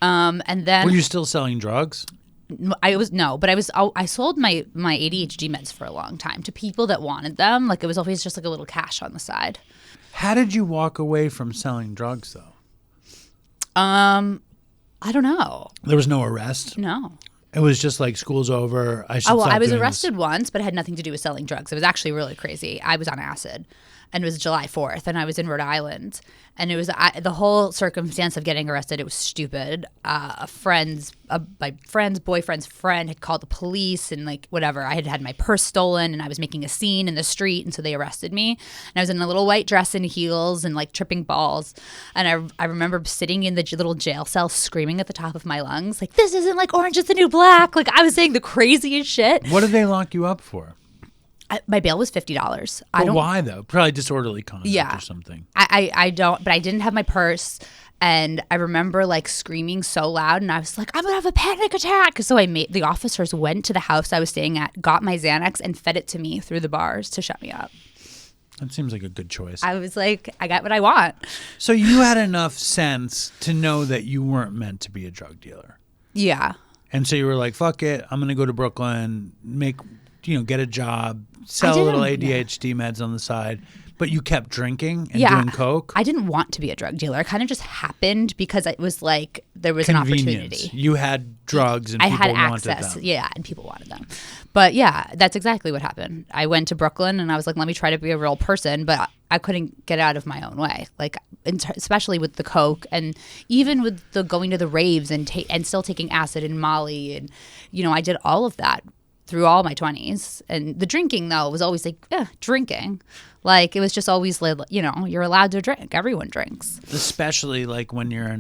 And then were you still selling drugs? I sold my ADHD meds for a long time to people that wanted them. Like it was always just like a little cash on the side. How did you walk away from selling drugs though? I don't know. There was no arrest? No. It was just like school's over. I was arrested once, but it had nothing to do with selling drugs. It was actually really crazy. I was on acid. And it was July 4th, and I was in Rhode Island. And it was the whole circumstance of getting arrested. It was stupid. My friend's boyfriend's friend had called the police and like whatever. I had my purse stolen, and I was making a scene in the street, and so they arrested me. And I was in a little white dress and heels and like tripping balls. And I remember sitting in the little jail cell screaming at the top of my lungs, like, this isn't like Orange is the New Black. Like I was saying the craziest shit. What did they lock you up for? My bail was $50. Why though? Probably disorderly conduct or something. I don't, but I didn't have my purse, and I remember like screaming so loud, and I was like, I'm gonna have a panic attack. So the officers went to the house I was staying at, got my Xanax, and fed it to me through the bars to shut me up. That seems like a good choice. I was like, I got what I want. So you had enough sense to know that you weren't meant to be a drug dealer. Yeah. And so you were like, fuck it, I'm gonna go to Brooklyn, get a job, sell a little didn't- ADHD meds on the side, but you kept drinking and Yeah. doing coke? I didn't want to be a drug dealer. It kind of just happened because it was like there was Convenience. an opportunity. You had drugs and I people had wanted access, them. yeah, and people wanted them. But yeah, that's exactly what happened. I went to Brooklyn and I was like, let me try to be a real person, but I couldn't get out of my own way. Like, especially with the coke, and even with the going to the raves and still taking acid and Molly, and I did all of that through all my 20s. And the drinking though was always like drinking. Like, it was just always like, you're allowed to drink. Everyone drinks. Especially like when you're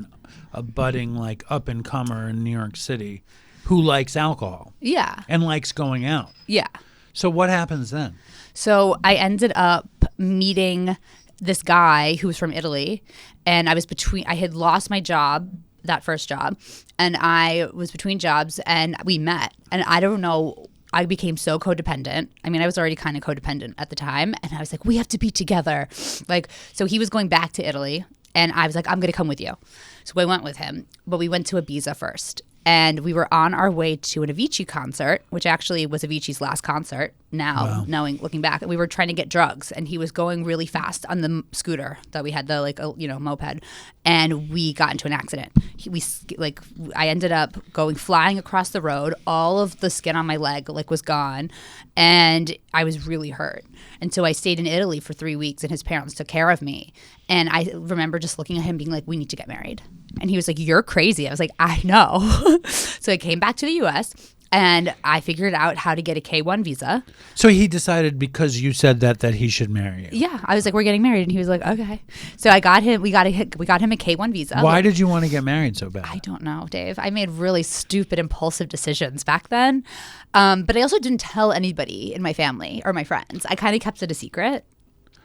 a budding like up and comer in New York City who likes alcohol. Yeah. And likes going out. Yeah. So what happens then? So I ended up meeting this guy who was from Italy, and I had lost my job, that first job, and I was between jobs, and we met. And I don't know, I became so codependent. I mean, I was already kind of codependent at the time, and I was like, we have to be together. Like, so he was going back to Italy, and I was like, I'm going to come with you. So I went with him, but we went to Ibiza first. And we were on our way to an Avicii concert, which actually was Avicii's last concert. Now, looking back, and we were trying to get drugs, and he was going really fast on the scooter that we had, the moped, and we got into an accident. I ended up flying across the road. All of the skin on my leg was gone, and I was really hurt. And so I stayed in Italy for 3 weeks, and his parents took care of me. And I remember just looking at him being like, we need to get married. And he was like, you're crazy. I was like, I know. So I came back to the U.S., and I figured out how to get a K-1 visa. So he decided, because you said that he should marry you. Yeah, I was like, we're getting married, and he was like, okay. So I got him. We got him a K-1 visa. Why did you want to get married so bad? I don't know, Dave. I made really stupid, impulsive decisions back then, but I also didn't tell anybody in my family or my friends. I kind of kept it a secret.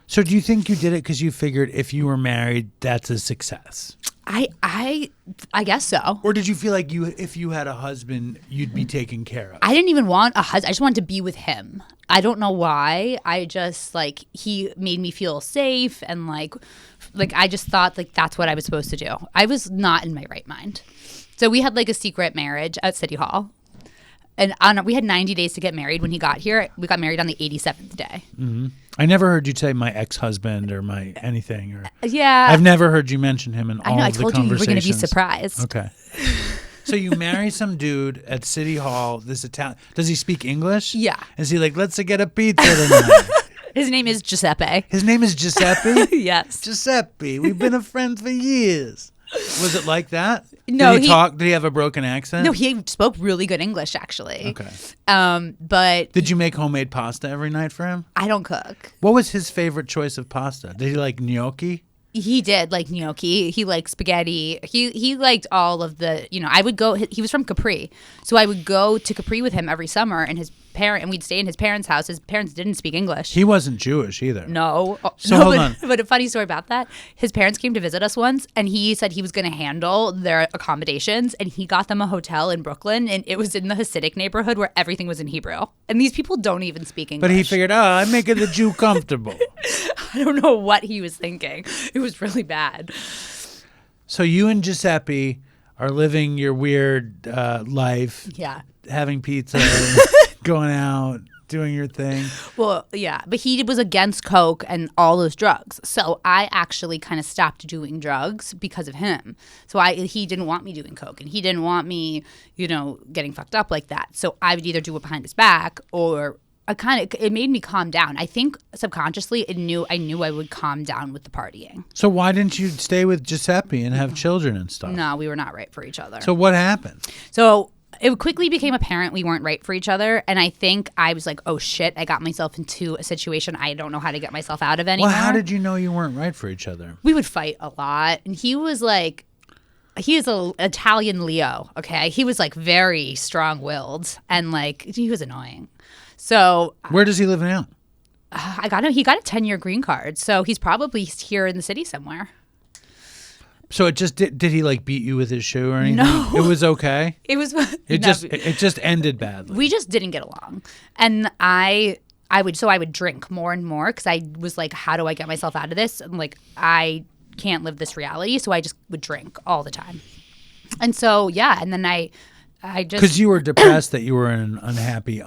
So do you think you did it because you figured if you were married, that's a success? I guess so. Or did you feel like if you had a husband, you'd be taken care of? I didn't even want a husband. I just wanted to be with him. I don't know why. I just he made me feel safe, and I just thought that's what I was supposed to do. I was not in my right mind. So we had a secret marriage at City Hall. And we had 90 days to get married when he got here. We got married on the 87th day. Mm-hmm. I never heard you say my ex-husband or my anything. Yeah. I've never heard you mention him in all of the conversations. I told you were going to be surprised. Okay. So you marry some dude at City Hall, this Italian. Does he speak English? Yeah. Is he like, let's get a pizza tonight? His name is Giuseppe. His name is Giuseppe? Yes. Giuseppe. We've been a friend for years. Was it like that? No. Did he talk? Did he have a broken accent? No, he spoke really good English, actually. Okay. But did you make homemade pasta every night for him? I don't cook. What was his favorite choice of pasta? Did he like gnocchi? He did like gnocchi. He liked spaghetti. He liked all of the, I would go, he was from Capri. So I would go to Capri with him every summer, and we'd stay in his parents' house. His parents didn't speak English. He wasn't Jewish either. No. So no, hold on. But a funny story about that, his parents came to visit us once, and he said he was going to handle their accommodations, and he got them a hotel in Brooklyn, and it was in the Hasidic neighborhood where everything was in Hebrew. And these people don't even speak English. But he figured, I'm making the Jew comfortable. I don't know what he was thinking. It was really bad. So you and Giuseppe are living your weird life. Yeah. Having pizza, going out, doing your thing. Well, yeah. But he was against coke and all those drugs. So I actually kind of stopped doing drugs because of him. So he didn't want me doing coke, and he didn't want me, getting fucked up like that. So I would either do it behind his back, or it made me calm down. I think subconsciously I knew I would calm down with the partying. So why didn't you stay with Giuseppe and have children and stuff? No, we were not right for each other. So what happened? So it quickly became apparent we weren't right for each other. And I think I was like, oh shit, I got myself into a situation I don't know how to get myself out of anymore. Well, how did you know you weren't right for each other? We would fight a lot. And he was like, he is an Italian Leo, okay? He was very strong-willed, and he was annoying. So where does he live now? He got a 10-year green card, so he's probably here in the city somewhere. So it just did he beat you with his shoe or anything? No. It was okay? It was it just ended badly. We just didn't get along. And I would drink more and more, because I was like, how do I get myself out of this? And I can't live this reality, so I just would drink all the time. And so and then I just, because you were depressed that you were in an unhappy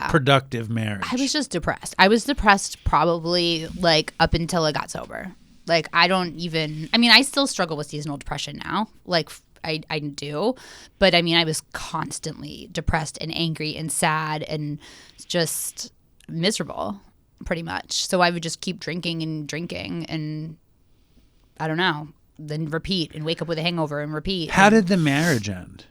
productive marriage. I was just depressed. I was depressed probably like up until I got sober. Like I still struggle with seasonal depression now. Like I do. But I mean, I was constantly depressed and angry and sad and just miserable pretty much. So I would just keep drinking and I don't know, then repeat and wake up with a hangover and repeat. How did the marriage end?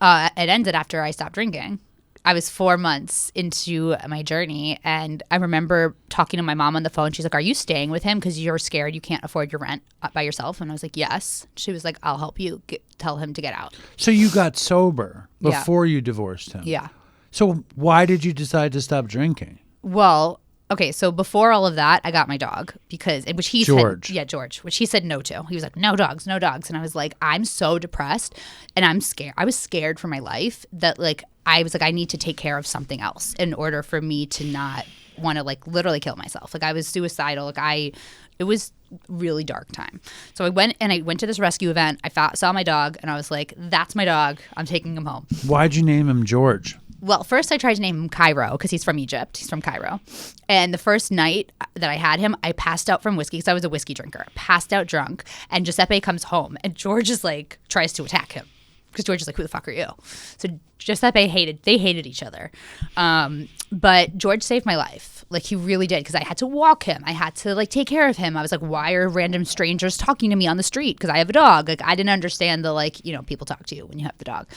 It ended after I stopped drinking. I was 4 months into my journey, and I remember talking to my mom on the phone. She's like, "Are you staying with him because you're scared you can't afford your rent by yourself?" And I was like, "Yes." She was like, "I'll help you tell him to get out." So you got sober before you divorced him. Yeah. So why did you decide to stop drinking? Well, okay, so before all of that, I got my dog which he George. which he said no to. He was like, no dogs. And I was like, I'm so depressed and I'm scared. I was scared for my life that like, I was like, I need to take care of something else in order for me to not want to like literally kill myself. Like I was suicidal. Like it was really dark time. So I went to this rescue event. I saw my dog and I was like, that's my dog. I'm taking him home. Why'd you name him George? Well, first I tried to name him Cairo because he's from Egypt. He's from Cairo. And the first night that I had him, I passed out from whiskey because I was a whiskey drinker. Passed out drunk. And Giuseppe comes home and George is like, tries to attack him. Because George is like, who the fuck are you? So Giuseppe hated each other. But George saved my life. Like he really did because I had to walk him. I had to like take care of him. I was like, why are random strangers talking to me on the street? Because I have a dog. Like I didn't understand the like, people talk to you when you have the dog.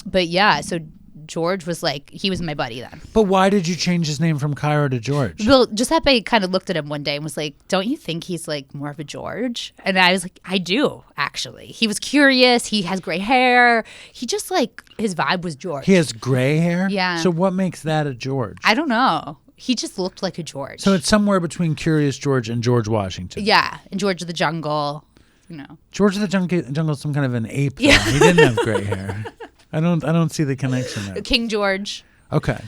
But yeah, so George was like, he was my buddy then. But why did you change his name from Cairo to George? Well, Giuseppe kind of looked at him one day and was like, don't you think he's like more of a George? And I was like, I do, actually. He was curious. He has gray hair. He just like, his vibe was George. He has gray hair? Yeah. So what makes that a George? I don't know. He just looked like a George. So it's somewhere between Curious George and George Washington. Yeah, and George of the Jungle, George of the Jungle is some kind of an ape. Yeah. He didn't have gray hair. I don't see the connection there. King George. Okay.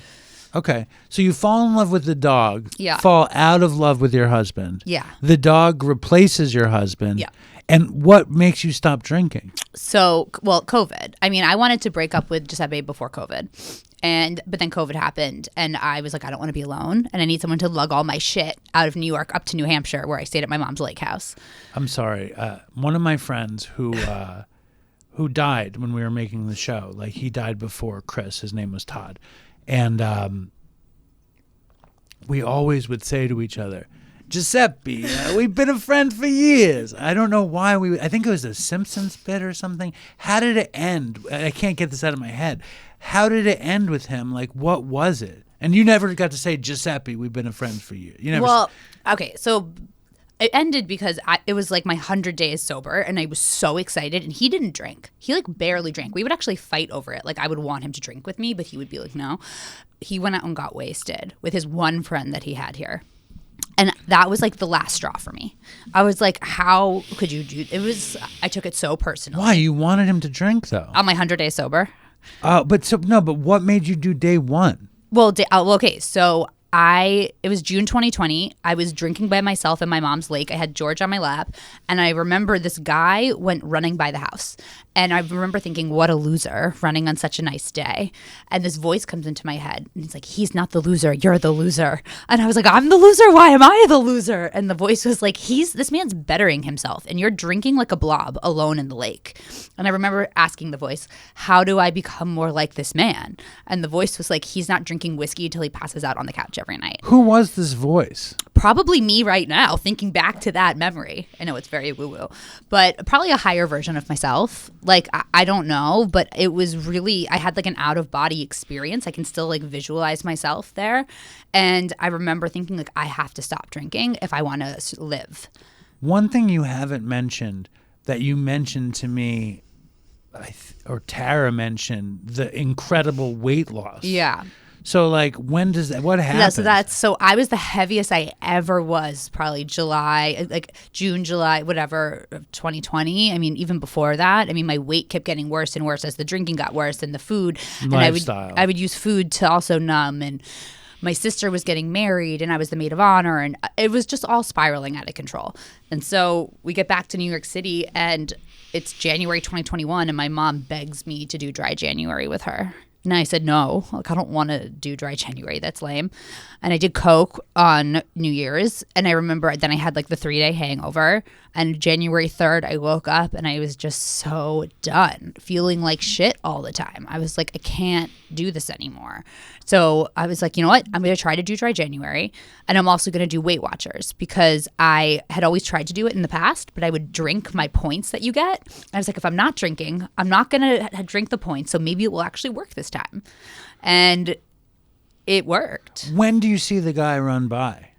So you fall in love with the dog. Yeah. Fall out of love with your husband. Yeah. The dog replaces your husband. Yeah. And what makes you stop drinking? So, well, COVID. I mean, I wanted to break up with Giuseppe before COVID. But then COVID happened and I was like, I don't want to be alone and I need someone to lug all my shit out of New York up to New Hampshire where I stayed at my mom's lake house. I'm sorry. One of my friends who died when we were making the show, like he died before Chris, his name was Todd. And we always would say to each other, Giuseppe, we've been a friend for years. I don't know why I think it was a Simpsons bit or something. How did it end? I can't get this out of my head. How did it end with him? Like, what was it? And you never got to say, Giuseppe, we've been a friend for years. You never. Well, okay, so it ended because it was like my 100 days sober and I was so excited and he didn't drink. He like barely drank. We would actually fight over it. Like I would want him to drink with me, but he would be like, no. He went out and got wasted with his one friend that he had here. And that was like the last straw for me. I was like, how could you do it? I took it so personally. Why? You wanted him to drink though. On my 100 days sober. But what made you do day one? Well, okay. So it was June 2020. I was drinking by myself in my mom's lake. I had George on my lap. And I remember this guy went running by the house. And I remember thinking, what a loser running on such a nice day. And this voice comes into my head. And it's like, he's not the loser. You're the loser. And I was like, I'm the loser. Why am I the loser? And the voice was like, this man's bettering himself. And you're drinking like a blob alone in the lake. And I remember asking the voice, how do I become more like this man? And the voice was like, he's not drinking whiskey until he passes out on the couch every night. Who was this voice? Probably me right now, thinking back to that memory. I know it's very woo-woo, but probably a higher version of myself. Like, I don't know, but it was really, I had like an out-of-body experience. I can still like visualize myself there. And I remember thinking like, I have to stop drinking if I want to live. One thing you haven't mentioned that you mentioned to me, or Tara mentioned, the incredible weight loss. Yeah. So like, what happened? Yeah, so I was the heaviest I ever was, probably June, July, whatever, of 2020. I mean, even before that, I mean, my weight kept getting worse and worse as the drinking got worse and the food. Lifestyle. And I would use food to also numb. And my sister was getting married and I was the maid of honor. And it was just all spiraling out of control. And so we get back to New York City and it's January 2021 and my mom begs me to do dry January with her. And I said, no, like I don't want to do dry January. That's lame. And I did Coke on New Year's. And I remember then I had like the 3-day hangover. And January 3rd, I woke up and I was just so done, feeling like shit all the time. I was like, I can't do this anymore. So I was like, you know what? I'm going to try to do dry January. And I'm also going to do Weight Watchers because I had always tried to do it in the past, but I would drink my points that you get. I was like, if I'm not drinking, I'm not going to drink the points. So maybe it will actually work this time. And it worked. When do you see the guy run by?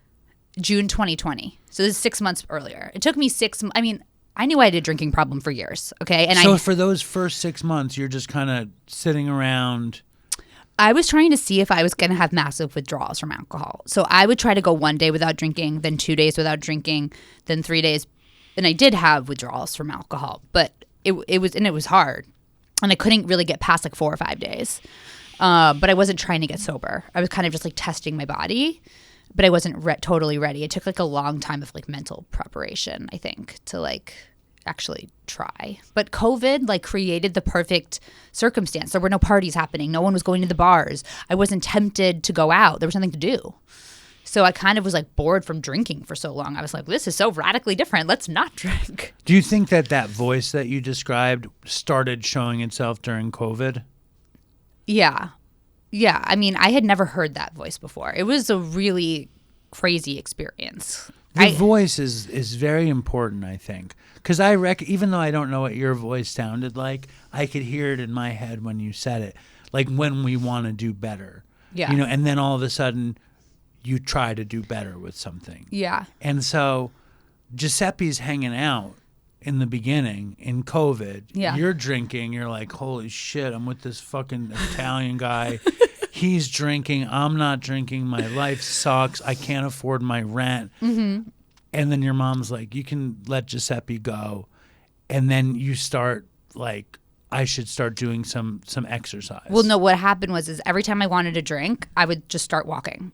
June 2020. So this is 6 months earlier. It took me I knew I had a drinking problem for years. Okay. And so for those first 6 months, you're just kind of sitting around. I was trying to see if I was going to have massive withdrawals from alcohol. So I would try to go 1 day without drinking, then 2 days without drinking, then 3 days. And I did have withdrawals from alcohol, but it was hard. And I couldn't really get past like 4 or 5 days. But I wasn't trying to get sober. I was kind of just like testing my body, but I wasn't totally ready. It took like a long time of like mental preparation, I think, to like actually try. But COVID like created the perfect circumstance. There were no parties happening. No one was going to the bars. I wasn't tempted to go out. There was nothing to do. So I kind of was like bored from drinking for so long. I was like, this is so radically different. Let's not drink. Do you think that voice that you described started showing itself during COVID? Yeah. Yeah. I mean, I had never heard that voice before. It was a really crazy experience. The voice is very important, I think. Because even though I don't know what your voice sounded like, I could hear it in my head when you said it. Like when we want to do better. Yeah. And then all of a sudden you try to do better with something. Yeah. And so Giuseppe's hanging out in the beginning in COVID. Yeah. You're drinking. You're like, holy shit, I'm with this fucking Italian guy. He's drinking. I'm not drinking. My life sucks. I can't afford my rent. Mm-hmm. And then your mom's like, you can let Giuseppe go. And then you start like, I should start doing some exercise. Well, no, what happened was every time I wanted to drink, I would just start walking.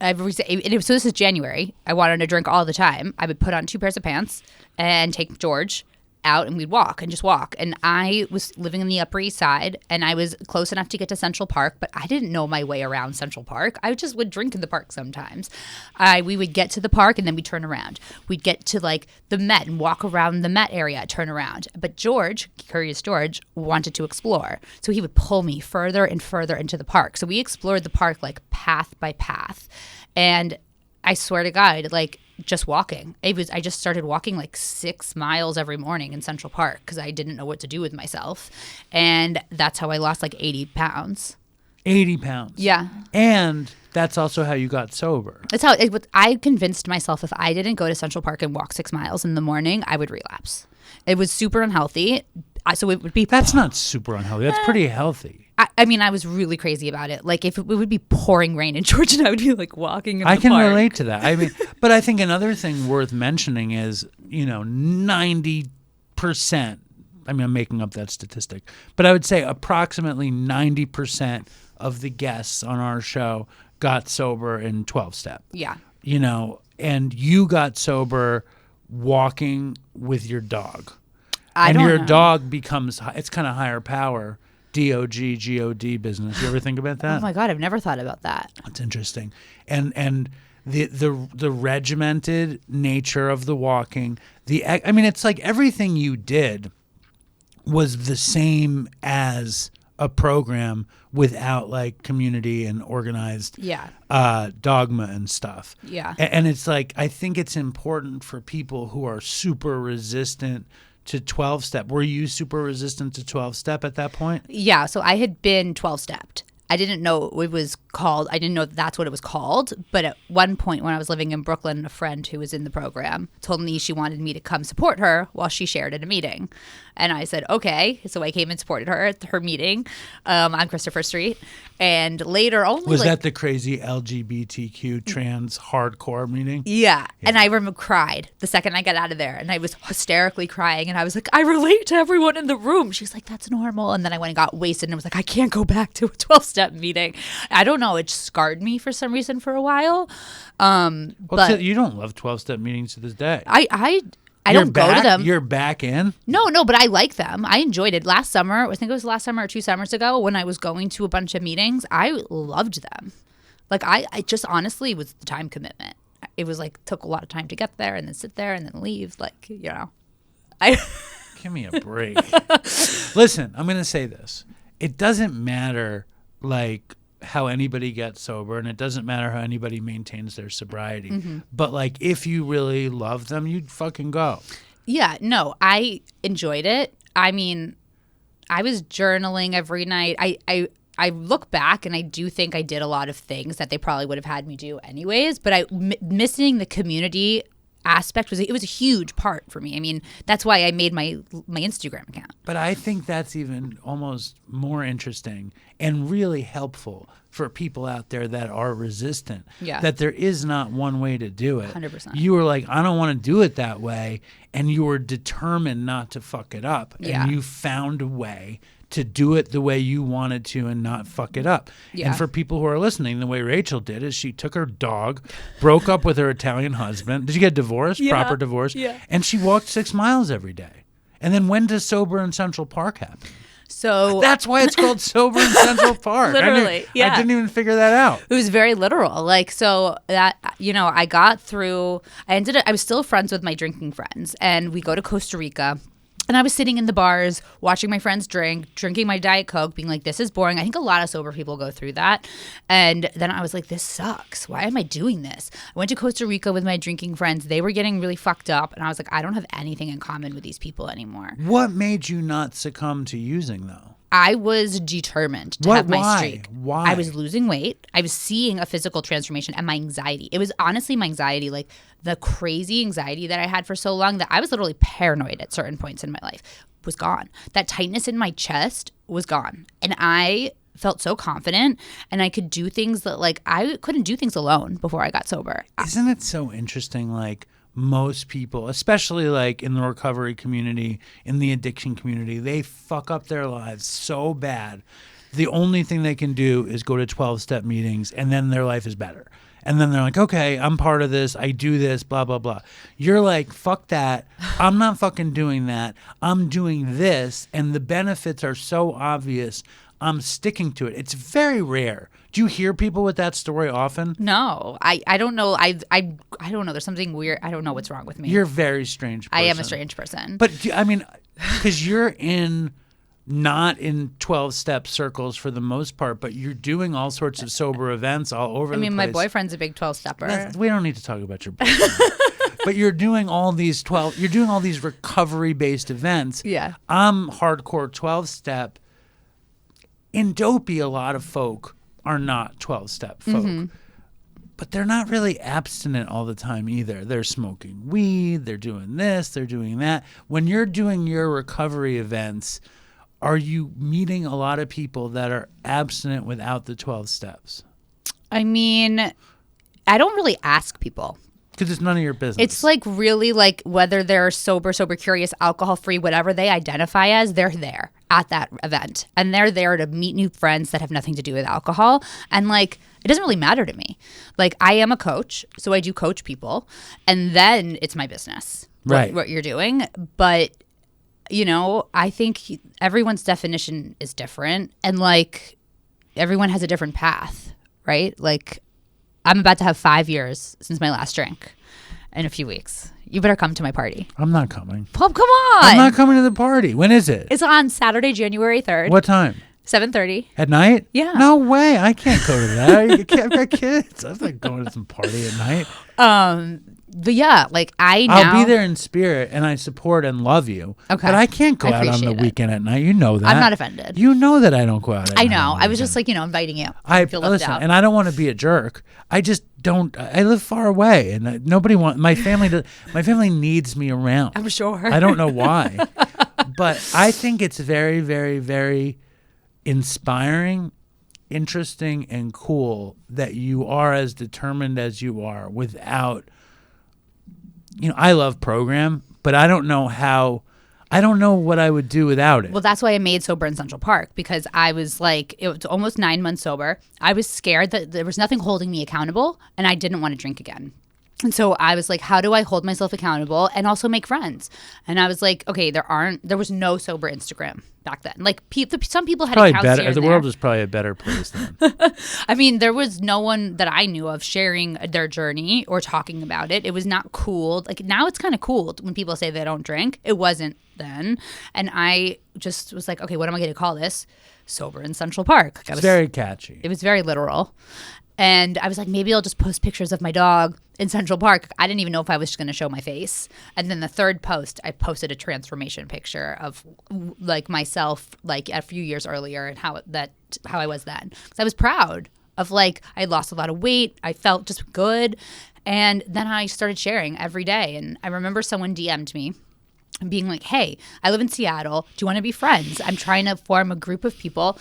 So this is January. I wanted to drink all the time. I would put on 2 pairs of pants and take George out and we'd walk and just walk. And I was living in the Upper East Side and I was close enough to get to Central Park, but I didn't know my way around Central Park. I just would drink in the park sometimes. We would get to the park and then we'd turn around. We'd get to like the Met and walk around the Met area, turn around. But George, Curious George, wanted to explore. So he would pull me further and further into the park. So we explored the park like path by path. And I swear to God, like just walking. I just started walking like 6 miles every morning in Central Park because I didn't know what to do with myself. And that's how I lost like 80 pounds. 80 pounds. Yeah. And that's also how you got sober. That's how I convinced myself if I didn't go to Central Park and walk 6 miles in the morning, I would relapse. It was super unhealthy. So it would be. That's not super unhealthy. That's pretty healthy. I mean, I was really crazy about it. Like, if it would be pouring rain in Georgia, and I would be like walking in the park. I can relate to that. I mean, but I think another thing worth mentioning is, 90%. I mean, I'm making up that statistic, but I would say approximately 90% of the guests on our show got sober in 12-step. Yeah. And you got sober walking with your dog. Your dog becomes, it's kind of higher power. DOG, GOD business. You ever think about that? Oh my God, I've never thought about that. That's interesting. And the regimented nature of the walking, it's like everything you did was the same as a program without like community and organized dogma and stuff. Yeah. And it's like, I think it's important for people who are super resistant to 12-step. Were you super resistant to 12-step at that point? Yeah, so I had been 12-stepped. I didn't know it was called. I didn't know that's what it was called. But at one point when I was living in Brooklyn, a friend who was in the program told me she wanted me to come support her while she shared at a meeting. And I said, okay. So I came and supported her at her meeting on Christopher Street. And later only... Was that the crazy LGBTQ trans hardcore meeting? Yeah. And I cried the second I got out of there. And I was hysterically crying. And I was like, I relate to everyone in the room. She's like, that's normal. And then I went and got wasted and was like, I can't go back to a 12-step meeting. I don't know. It scarred me for some reason for a while. But you don't love 12-step meetings to this day. I don't go to them. You're back in? No, but I like them. I enjoyed it. Last summer, I think it was last summer or 2 summers ago when I was going to a bunch of meetings, I loved them. Like I just honestly was the time commitment. It was like took a lot of time to get there and then sit there and then leave. Like, you know, Give me a break. Listen, I'm going to say this. It doesn't matter like how anybody gets sober, and it doesn't matter how anybody maintains their sobriety. Mm-hmm. But like if you really love them, you'd fucking go. Yeah, no, I enjoyed it. I mean, I was journaling every night. I look back and I do think I did a lot of things that they probably would have had me do anyways, but missing the community aspect was a huge part for me. I mean, that's why I made my Instagram account. But I think that's even almost more interesting and really helpful for people out there that are resistant. Yeah. That there is not one way to do it. 100%. You were like, I don't want to do it that way, and you were determined not to fuck it up. Yeah. And you found a way to do it the way you wanted to and not fuck it up. Yeah. And for people who are listening, the way Rachel did is she took her dog, broke up with her Italian husband. Did you get divorced? Yeah. Proper divorce? Yeah. And she walked 6 miles every day. And then when does Sober in Central Park happen? So That's why it's called Sober in Central Park. Literally, yeah. I didn't even figure that out. it was very literal. Like, so that, you know, I got through, I was still friends with my drinking friends, and we go to Costa Rica. And I was sitting in the bars, watching my friends drinking my Diet Coke, being like, this is boring. I think a lot of sober people go through that. And then I was like, this sucks. Why am I doing this? I went to Costa Rica with my drinking friends. They were getting really fucked up. And I was like, I don't have anything in common with these people anymore. What made you not succumb to using, though? I was determined to have my Why? streak. Why? I was losing weight. I was seeing a physical transformation, and my anxiety. It was honestly my anxiety, like the crazy anxiety that I had for so long that I was literally paranoid at certain points in my life was gone. That tightness in my chest was gone. And I felt so confident, and I could do things that like I couldn't do things alone before I got sober. Isn't it so interesting, like, most people, especially like in the recovery community, in the addiction community, they fuck up their lives so bad. The only thing they can do is go to 12-step meetings, and then their life is better. And then they're like, okay, I'm part of this. I do this, blah, blah, blah. You're like, fuck that. I'm not fucking doing that. I'm doing this. And the benefits are so obvious. I'm sticking to it. It's very rare. Do you hear people with that story often? No, I don't know. I don't know. There's something weird. I don't know what's wrong with me. You're a very strange person. I am a strange person. But I mean, because you're not in 12-step circles for the most part, but you're doing all sorts of sober events all over the place. my boyfriend's a big 12-stepper. We don't need to talk about your boyfriend. But you're doing all these recovery-based events. Yeah. I'm hardcore 12-step. In Dopey, a lot of folk are not 12-step folk. Mm-hmm. But they're not really abstinent all the time either. They're smoking weed, they're doing this, they're doing that. When you're doing your recovery events, are you meeting a lot of people that are abstinent without the 12 steps? I mean, I don't really ask people. Because it's none of your business. It's like really like whether they're sober curious, alcohol free, whatever they identify as, they're there at that event. And they're there to meet new friends that have nothing to do with alcohol. And like, it doesn't really matter to me. Like, I am a coach, so I do coach people. And then it's my business, right? What you're doing. But, you know, I think everyone's definition is different. And like, everyone has a different path, right? Like, I'm about to have 5 years since my last drink in a few weeks. You better come to my party. I'm not coming. Pop, come on. I'm not coming to the party. When is it? It's on Saturday, January 3rd. What time? 7:30. At night? Yeah. No way. I can't go to that. I've got kids. I'm not going to some party at night. But yeah, like I'll be there in spirit, and I support and love you. Okay. But I can't go I out on the appreciate it. weekend at night. You know that. I'm not offended. You know that I don't go out at night. I know. on the I was weekend. just like, inviting you. I feel left listen, out. and I don't want to be a jerk. I just don't. I live far away, and nobody wants my family. My family needs me around. I'm sure. I don't know why, but I think it's very, very, very inspiring, interesting, and cool that you are as determined as you are without. You know, I love program, but I don't know how. I don't know what I would do without it. Well, that's why I made Sober in Central Park, because I was like, it was almost 9 months sober. I was scared that there was nothing holding me accountable, and I didn't want to drink again. And so I was like, how do I hold myself accountable and also make friends? And I was like, okay, there was no sober Instagram back then. Like some people had Probably accounts better. here and The there. world was probably a better place then. I mean, there was no one that I knew of sharing their journey or talking about it. It was not cool. Like now it's kind of cool when people say they don't drink. It wasn't then. And I just was like, okay, what am I going to call this? Sober in Central Park. Like It's very catchy. It was very literal. And I was like, maybe I'll just post pictures of my dog in Central Park. I didn't even know if I was just going to show my face. And then the third post, I posted a transformation picture of like myself, like a few years earlier and how I was then. Because I was proud of like, I lost a lot of weight. I felt just good. And then I started sharing every day. And I remember someone DM'd me being like, hey, I live in Seattle. Do you want to be friends? I'm trying to form a group of people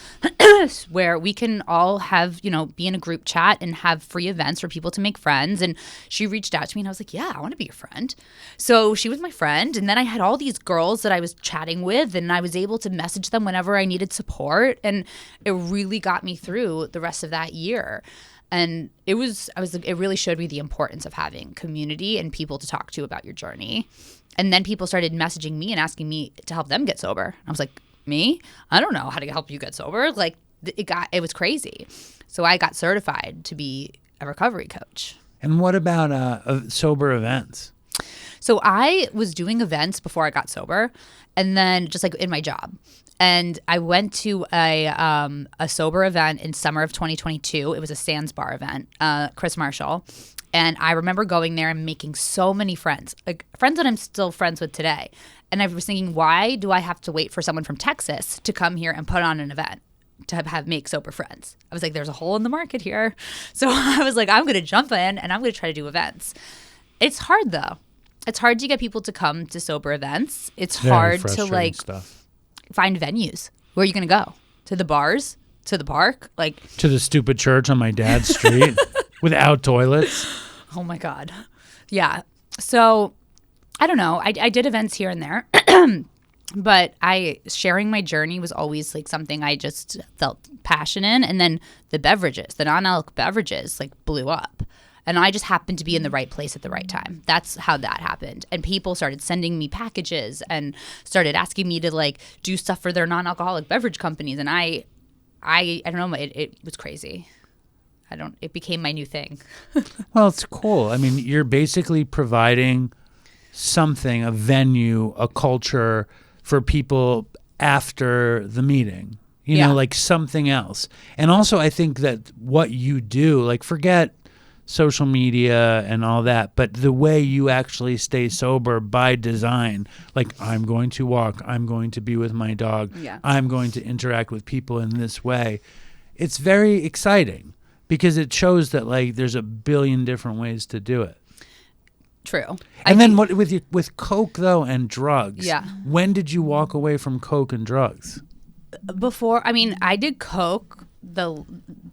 where we can all have, be in a group chat and have free events for people to make friends. And she reached out to me and I was like, yeah, I want to be your friend. So she was my friend. And then I had all these girls that I was chatting with and I was able to message them whenever I needed support. And it really got me through the rest of that year. And it really showed me the importance of having community and people to talk to about your journey. And then people started messaging me and asking me to help them get sober. I was like, me? I don't know how to help you get sober. Like it was crazy. So I got certified to be a recovery coach. And what about sober events? So I was doing events before I got sober, and then just like in my job. And I went to a sober event in summer of 2022. It was a Sands Bar event, Chris Marshall. And I remember going there and making so many friends, like friends that I'm still friends with today. And I was thinking, why do I have to wait for someone from Texas to come here and put on an event to make sober friends? I was like, there's a hole in the market here. So I was like, I'm going to jump in and I'm going to try to do events. It's hard though. It's hard to get people to come to sober events. It's hard to like find venues. Where are you going to go? To the bars? To the park? Like to the stupid church on my dad's street without toilets. Oh my God. Yeah. So I don't know. I did events here and there, but sharing my journey was always like something I just felt passion in. And then the non-alcoholic beverages like blew up. And I just happened to be in the right place at the right time. That's how that happened. And people started sending me packages and started asking me to like do stuff for their non-alcoholic beverage companies. And I don't know, it was crazy. It became my new thing. Well, it's cool. I mean, you're basically providing something, a venue, a culture for people after the meeting, you know, like something else. And also I think that what you do, like forget social media and all that, but the way you actually stay sober by design, like I'm going to walk, I'm going to be with my dog, I'm going to interact with people in this way. It's very exciting because it shows that like there's a billion different ways to do it. True. And then what with Coke though and drugs? Yeah. When did you walk away from Coke and drugs? I did Coke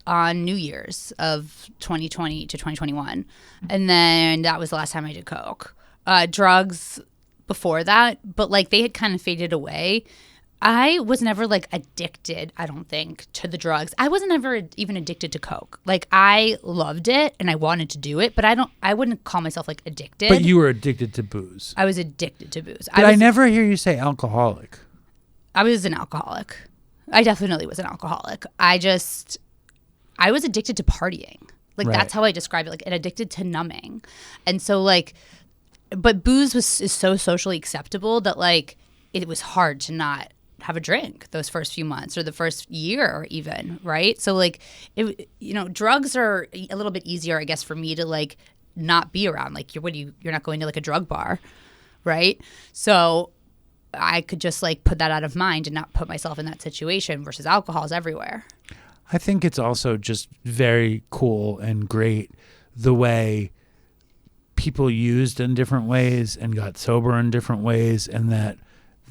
on New Year's of 2020 to 2021. And then that was the last time I did Coke. Drugs before that, but like they had kind of faded away. I was never like addicted, I don't think, to the drugs. I wasn't ever even addicted to Coke. Like I loved it and I wanted to do it, but I wouldn't call myself like addicted. But you were addicted to booze. I was addicted to booze. I never hear you say alcoholic. I was an alcoholic. I definitely was an alcoholic. I was addicted to partying. Like that's how I describe it, like and addicted to numbing. And so like, but booze is so socially acceptable that like it was hard to not have a drink those first few months or the first year even, right? So like, drugs are a little bit easier, I guess, for me to like not be around. Like you're not going to like a drug bar, right? So I could just like put that out of mind and not put myself in that situation versus alcohol is everywhere. I think it's also just very cool and great the way people used in different ways and got sober in different ways, and that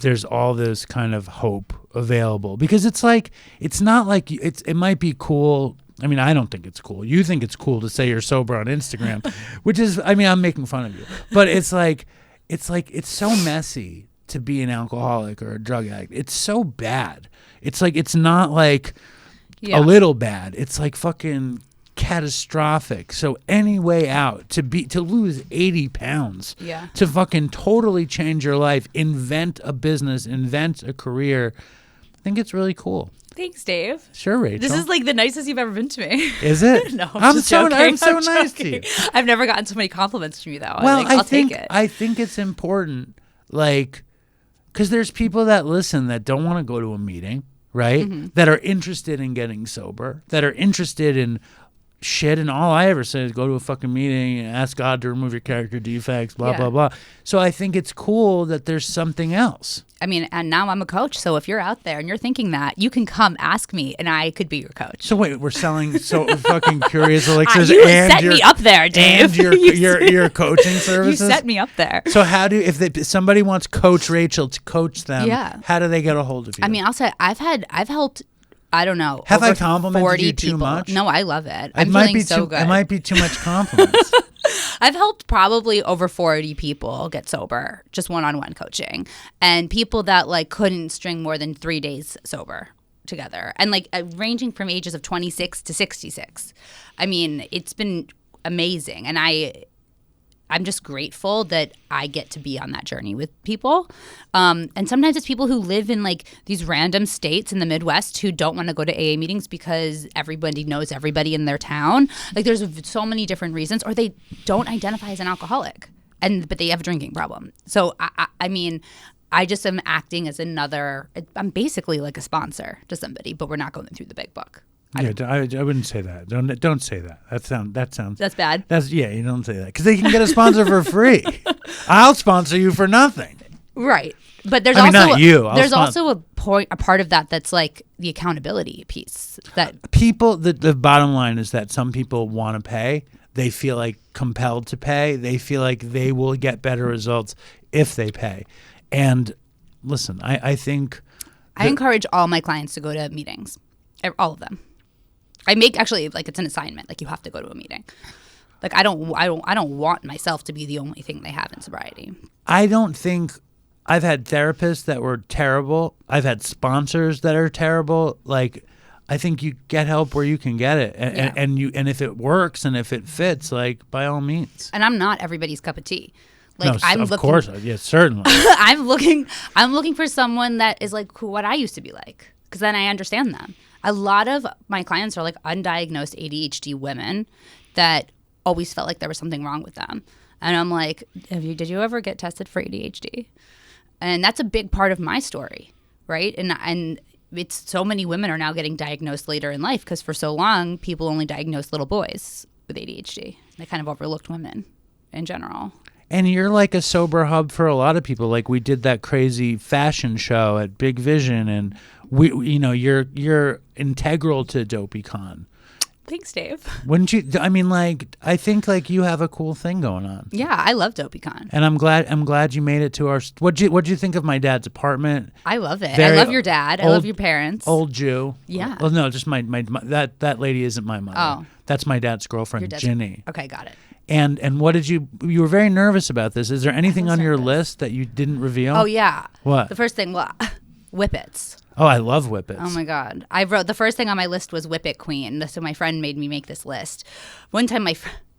there's all this kind of hope available, because it's like, it's not like it might be cool. I mean, I don't think it's cool. You think it's cool to say you're sober on Instagram, which is, I mean, I'm making fun of you, but it's so messy to be an alcoholic or a drug addict. It's so bad. It's like, it's not like a little bad. It's like fucking catastrophic. So any way out to lose 80 pounds, Yeah. to fucking totally change your life, invent a business, invent a career. I think it's really cool. Thanks, Dave. Sure, Rachel. This is like the nicest you've ever been to me. Is it? No, I'm just so joking. I'm so I'm nice to joking. you. I've never gotten so many compliments from you though. Well, I'll think take it. I think it's important, like, because there's people that listen that don't want to go to a meeting, right? Mm-hmm. That are interested in getting sober, that are interested in shit, and all I ever say is go to a fucking meeting and ask God to remove your character defects, blah, Yeah. blah, blah. So I think it's cool that there's something else. I mean, and now I'm a coach, so if you're out there and you're thinking that, you can come ask me, and I could be your coach. So wait, we're selling so fucking curious elixirs you and set me up there, Dave. and your coaching You services. set me up there. So how do if somebody wants Coach Rachel to coach them? Yeah. How do they get a hold of you? I mean, I'll say I've helped. I don't know. Have over I complimented 40 you too people. much? No, I love it. it I'm might feeling be so too. good. It might be too much compliments. I've helped probably over 40 people get sober, just one-on-one coaching, and people that like couldn't string more than 3 days sober together, and like ranging from ages of 26 to 66. I mean, it's been amazing, and I'm just grateful that I get to be on that journey with people. And sometimes it's people who live in like these random states in the Midwest who don't want to go to AA meetings because everybody knows everybody in their town. Like there's so many different reasons, or they don't identify as an alcoholic, but they have a drinking problem. So I mean, I just am acting as I'm basically like a sponsor to somebody, but we're not going through the big book. I wouldn't say that. Don't say that. That sounds. That's bad. You don't say that because they can get a sponsor for free. I'll sponsor you for nothing. Right. But there's I mean, also not you. There's also a part of that that's like the accountability piece that People. The bottom line is that some people want to pay. They feel like compelled to pay. They feel like they will get better results if they pay. And listen, I think I encourage all my clients to go to meetings, all of them. I make actually like it's an assignment. Like you have to go to a meeting. Like I don't want myself to be the only thing they have in sobriety. I don't think I've had therapists that were terrible. I've had sponsors that are terrible. Like I think you get help where you can get it, and if it works and if it fits, like by all means. And I'm not everybody's cup of tea. Like No, I'm of looking, course, yes, certainly. I'm looking for someone that is like what I used to be like, because then I understand them. A lot of my clients are like undiagnosed ADHD women that always felt like there was something wrong with them. And I'm like, did you ever get tested for ADHD? And that's a big part of my story, right? And it's so many women are now getting diagnosed later in life because for so long, people only diagnosed little boys with ADHD. They kind of overlooked women in general. And you're like a sober hub for a lot of people. Like we did that crazy fashion show at Big Vision, and you're integral to DopeyCon. Thanks, Dave. Wouldn't you? I mean, like I think like you have a cool thing going on. Yeah, I love DopeyCon. And I'm glad you made it to our. What'd you think of my dad's apartment? I love it. Very I love your dad. I love your parents. Old Jew. Yeah. Well, no, just my that lady isn't my mother. Oh. That's my dad's girlfriend, Ginny. Okay, got it. And what did you were very nervous about this. Is there anything on your nervous. list that you didn't reveal? Oh, yeah. What? The first thing, whippets. Oh, I love whippets. Oh, my God. I wrote, the first thing on my list was Whippet Queen. So my friend made me make this list. One time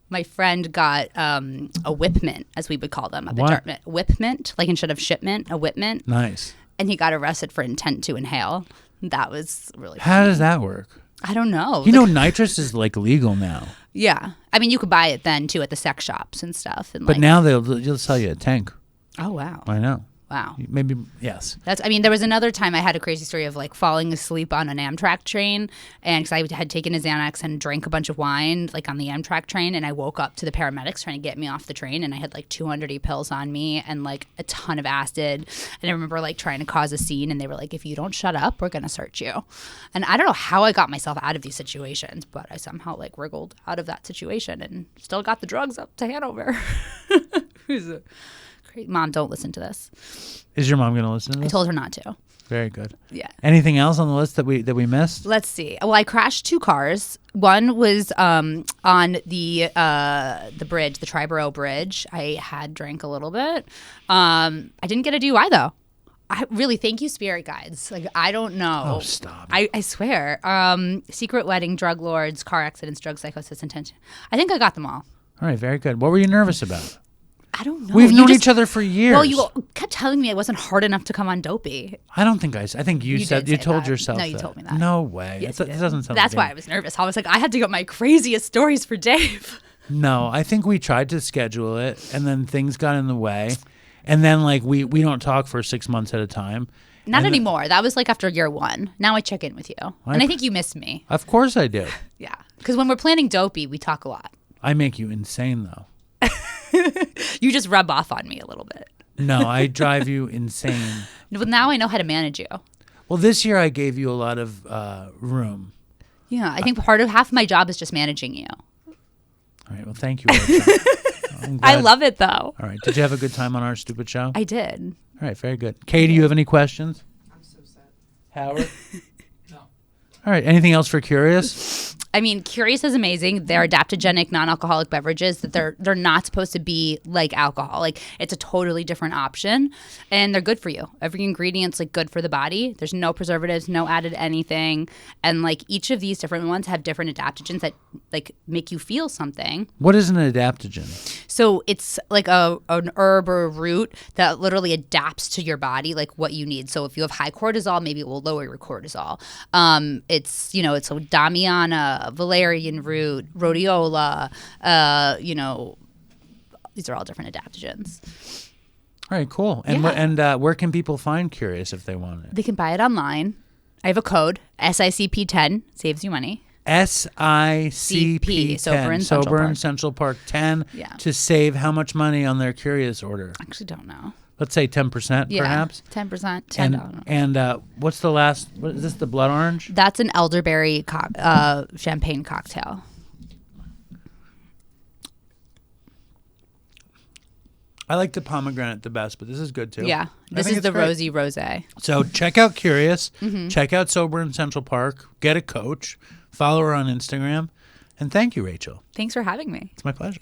my friend got a whipment, as we would call them up at Dartmouth. Whipment, like instead of shipment, a whipment. Nice. And he got arrested for intent to inhale. That was really How does that work? I don't know. You know, nitrous is like legal now. Yeah. I mean, you could buy it then, too, at the sex shops and stuff. And But now they'll sell you a tank. Oh, wow. I know. Wow. Maybe, yes. There was another time I had a crazy story of like falling asleep on an Amtrak train, and because I had taken a Xanax and drank a bunch of wine like on the Amtrak train, and I woke up to the paramedics trying to get me off the train, and I had like 200 pills on me and like a ton of acid, and I remember like trying to cause a scene, and they were like, if you don't shut up, we're gonna search you. And I don't know how I got myself out of these situations, but I somehow like wriggled out of that situation and still got the drugs up to Hanover. Mom, don't listen to this. Is your mom going to listen to this? I told her not to. Very good. Yeah. Anything else on the list that we missed? Let's see. Well, I crashed 2 cars. One was on the bridge, the Triborough Bridge. I had drank a little bit. I didn't get a DUI though. I really thank you, spirit guides. Like, I don't know. Oh, stop. I swear. Secret wedding, drug lords, car accidents, drug psychosis, intention. I think I got them all. All right, very good. What were you nervous about? I don't know. We've known each other for years. Well, you kept telling me I wasn't hard enough to come on Dopey. I don't think I think you said, did you say told that. yourself No, you that. told me that. No way. Yes, That you did. doesn't sound That's like why I was nervous. I was like, I had to get my craziest stories for Dave. No, I think we tried to schedule it, and then things got in the way. And then, like, we don't talk for 6 months at a time. Not anymore. That was like after year 1. Now I check in with you. And I think you missed me. Of course I do. Yeah. Because when we're planning Dopey, we talk a lot. I make you insane, though. You just rub off on me a little bit. No, I drive you insane. But now I know how to manage you. Well, this year I gave you a lot of room. Yeah, I think half of my job is just managing you. All right, well, thank you, Rachel. I'm glad. I love it, though. All right, did you have a good time on our stupid show? I did. All right, very good. Kay, do you have any questions? I'm so sad. Howard? No. All right, anything else for Curious? I mean, Curious is amazing. They're adaptogenic, non-alcoholic beverages that they're not supposed to be like alcohol. Like, it's a totally different option, and they're good for you. Every ingredient's like good for the body. There's no preservatives, no added anything, and like each of these different ones have different adaptogens that like make you feel something. What is an adaptogen? So it's like an herb or a root that literally adapts to your body, like what you need. So if you have high cortisol, maybe it will lower your cortisol. It's a Damiana, valerian root, rhodiola. These are all different adaptogens. All right, cool. And Yeah. where can people find Curious if they want it? They can buy it online. I have a code, SICP10, saves you money. SICP10, Sober in Central Sober in Park. Central Park 10 Yeah. to save how much money on their Curious order? I actually don't know. Let's say 10% Yeah, perhaps. 10%, $10. And what's the last? What is this? The blood orange? That's an elderberry champagne cocktail. I like the pomegranate the best, but this is good too. Yeah, I this think is it's the great. rosy rosé. So check out Curious. Mm-hmm. Check out Sober in Central Park. Get a coach. Follow her on Instagram. And thank you, Rachel. Thanks for having me. It's my pleasure.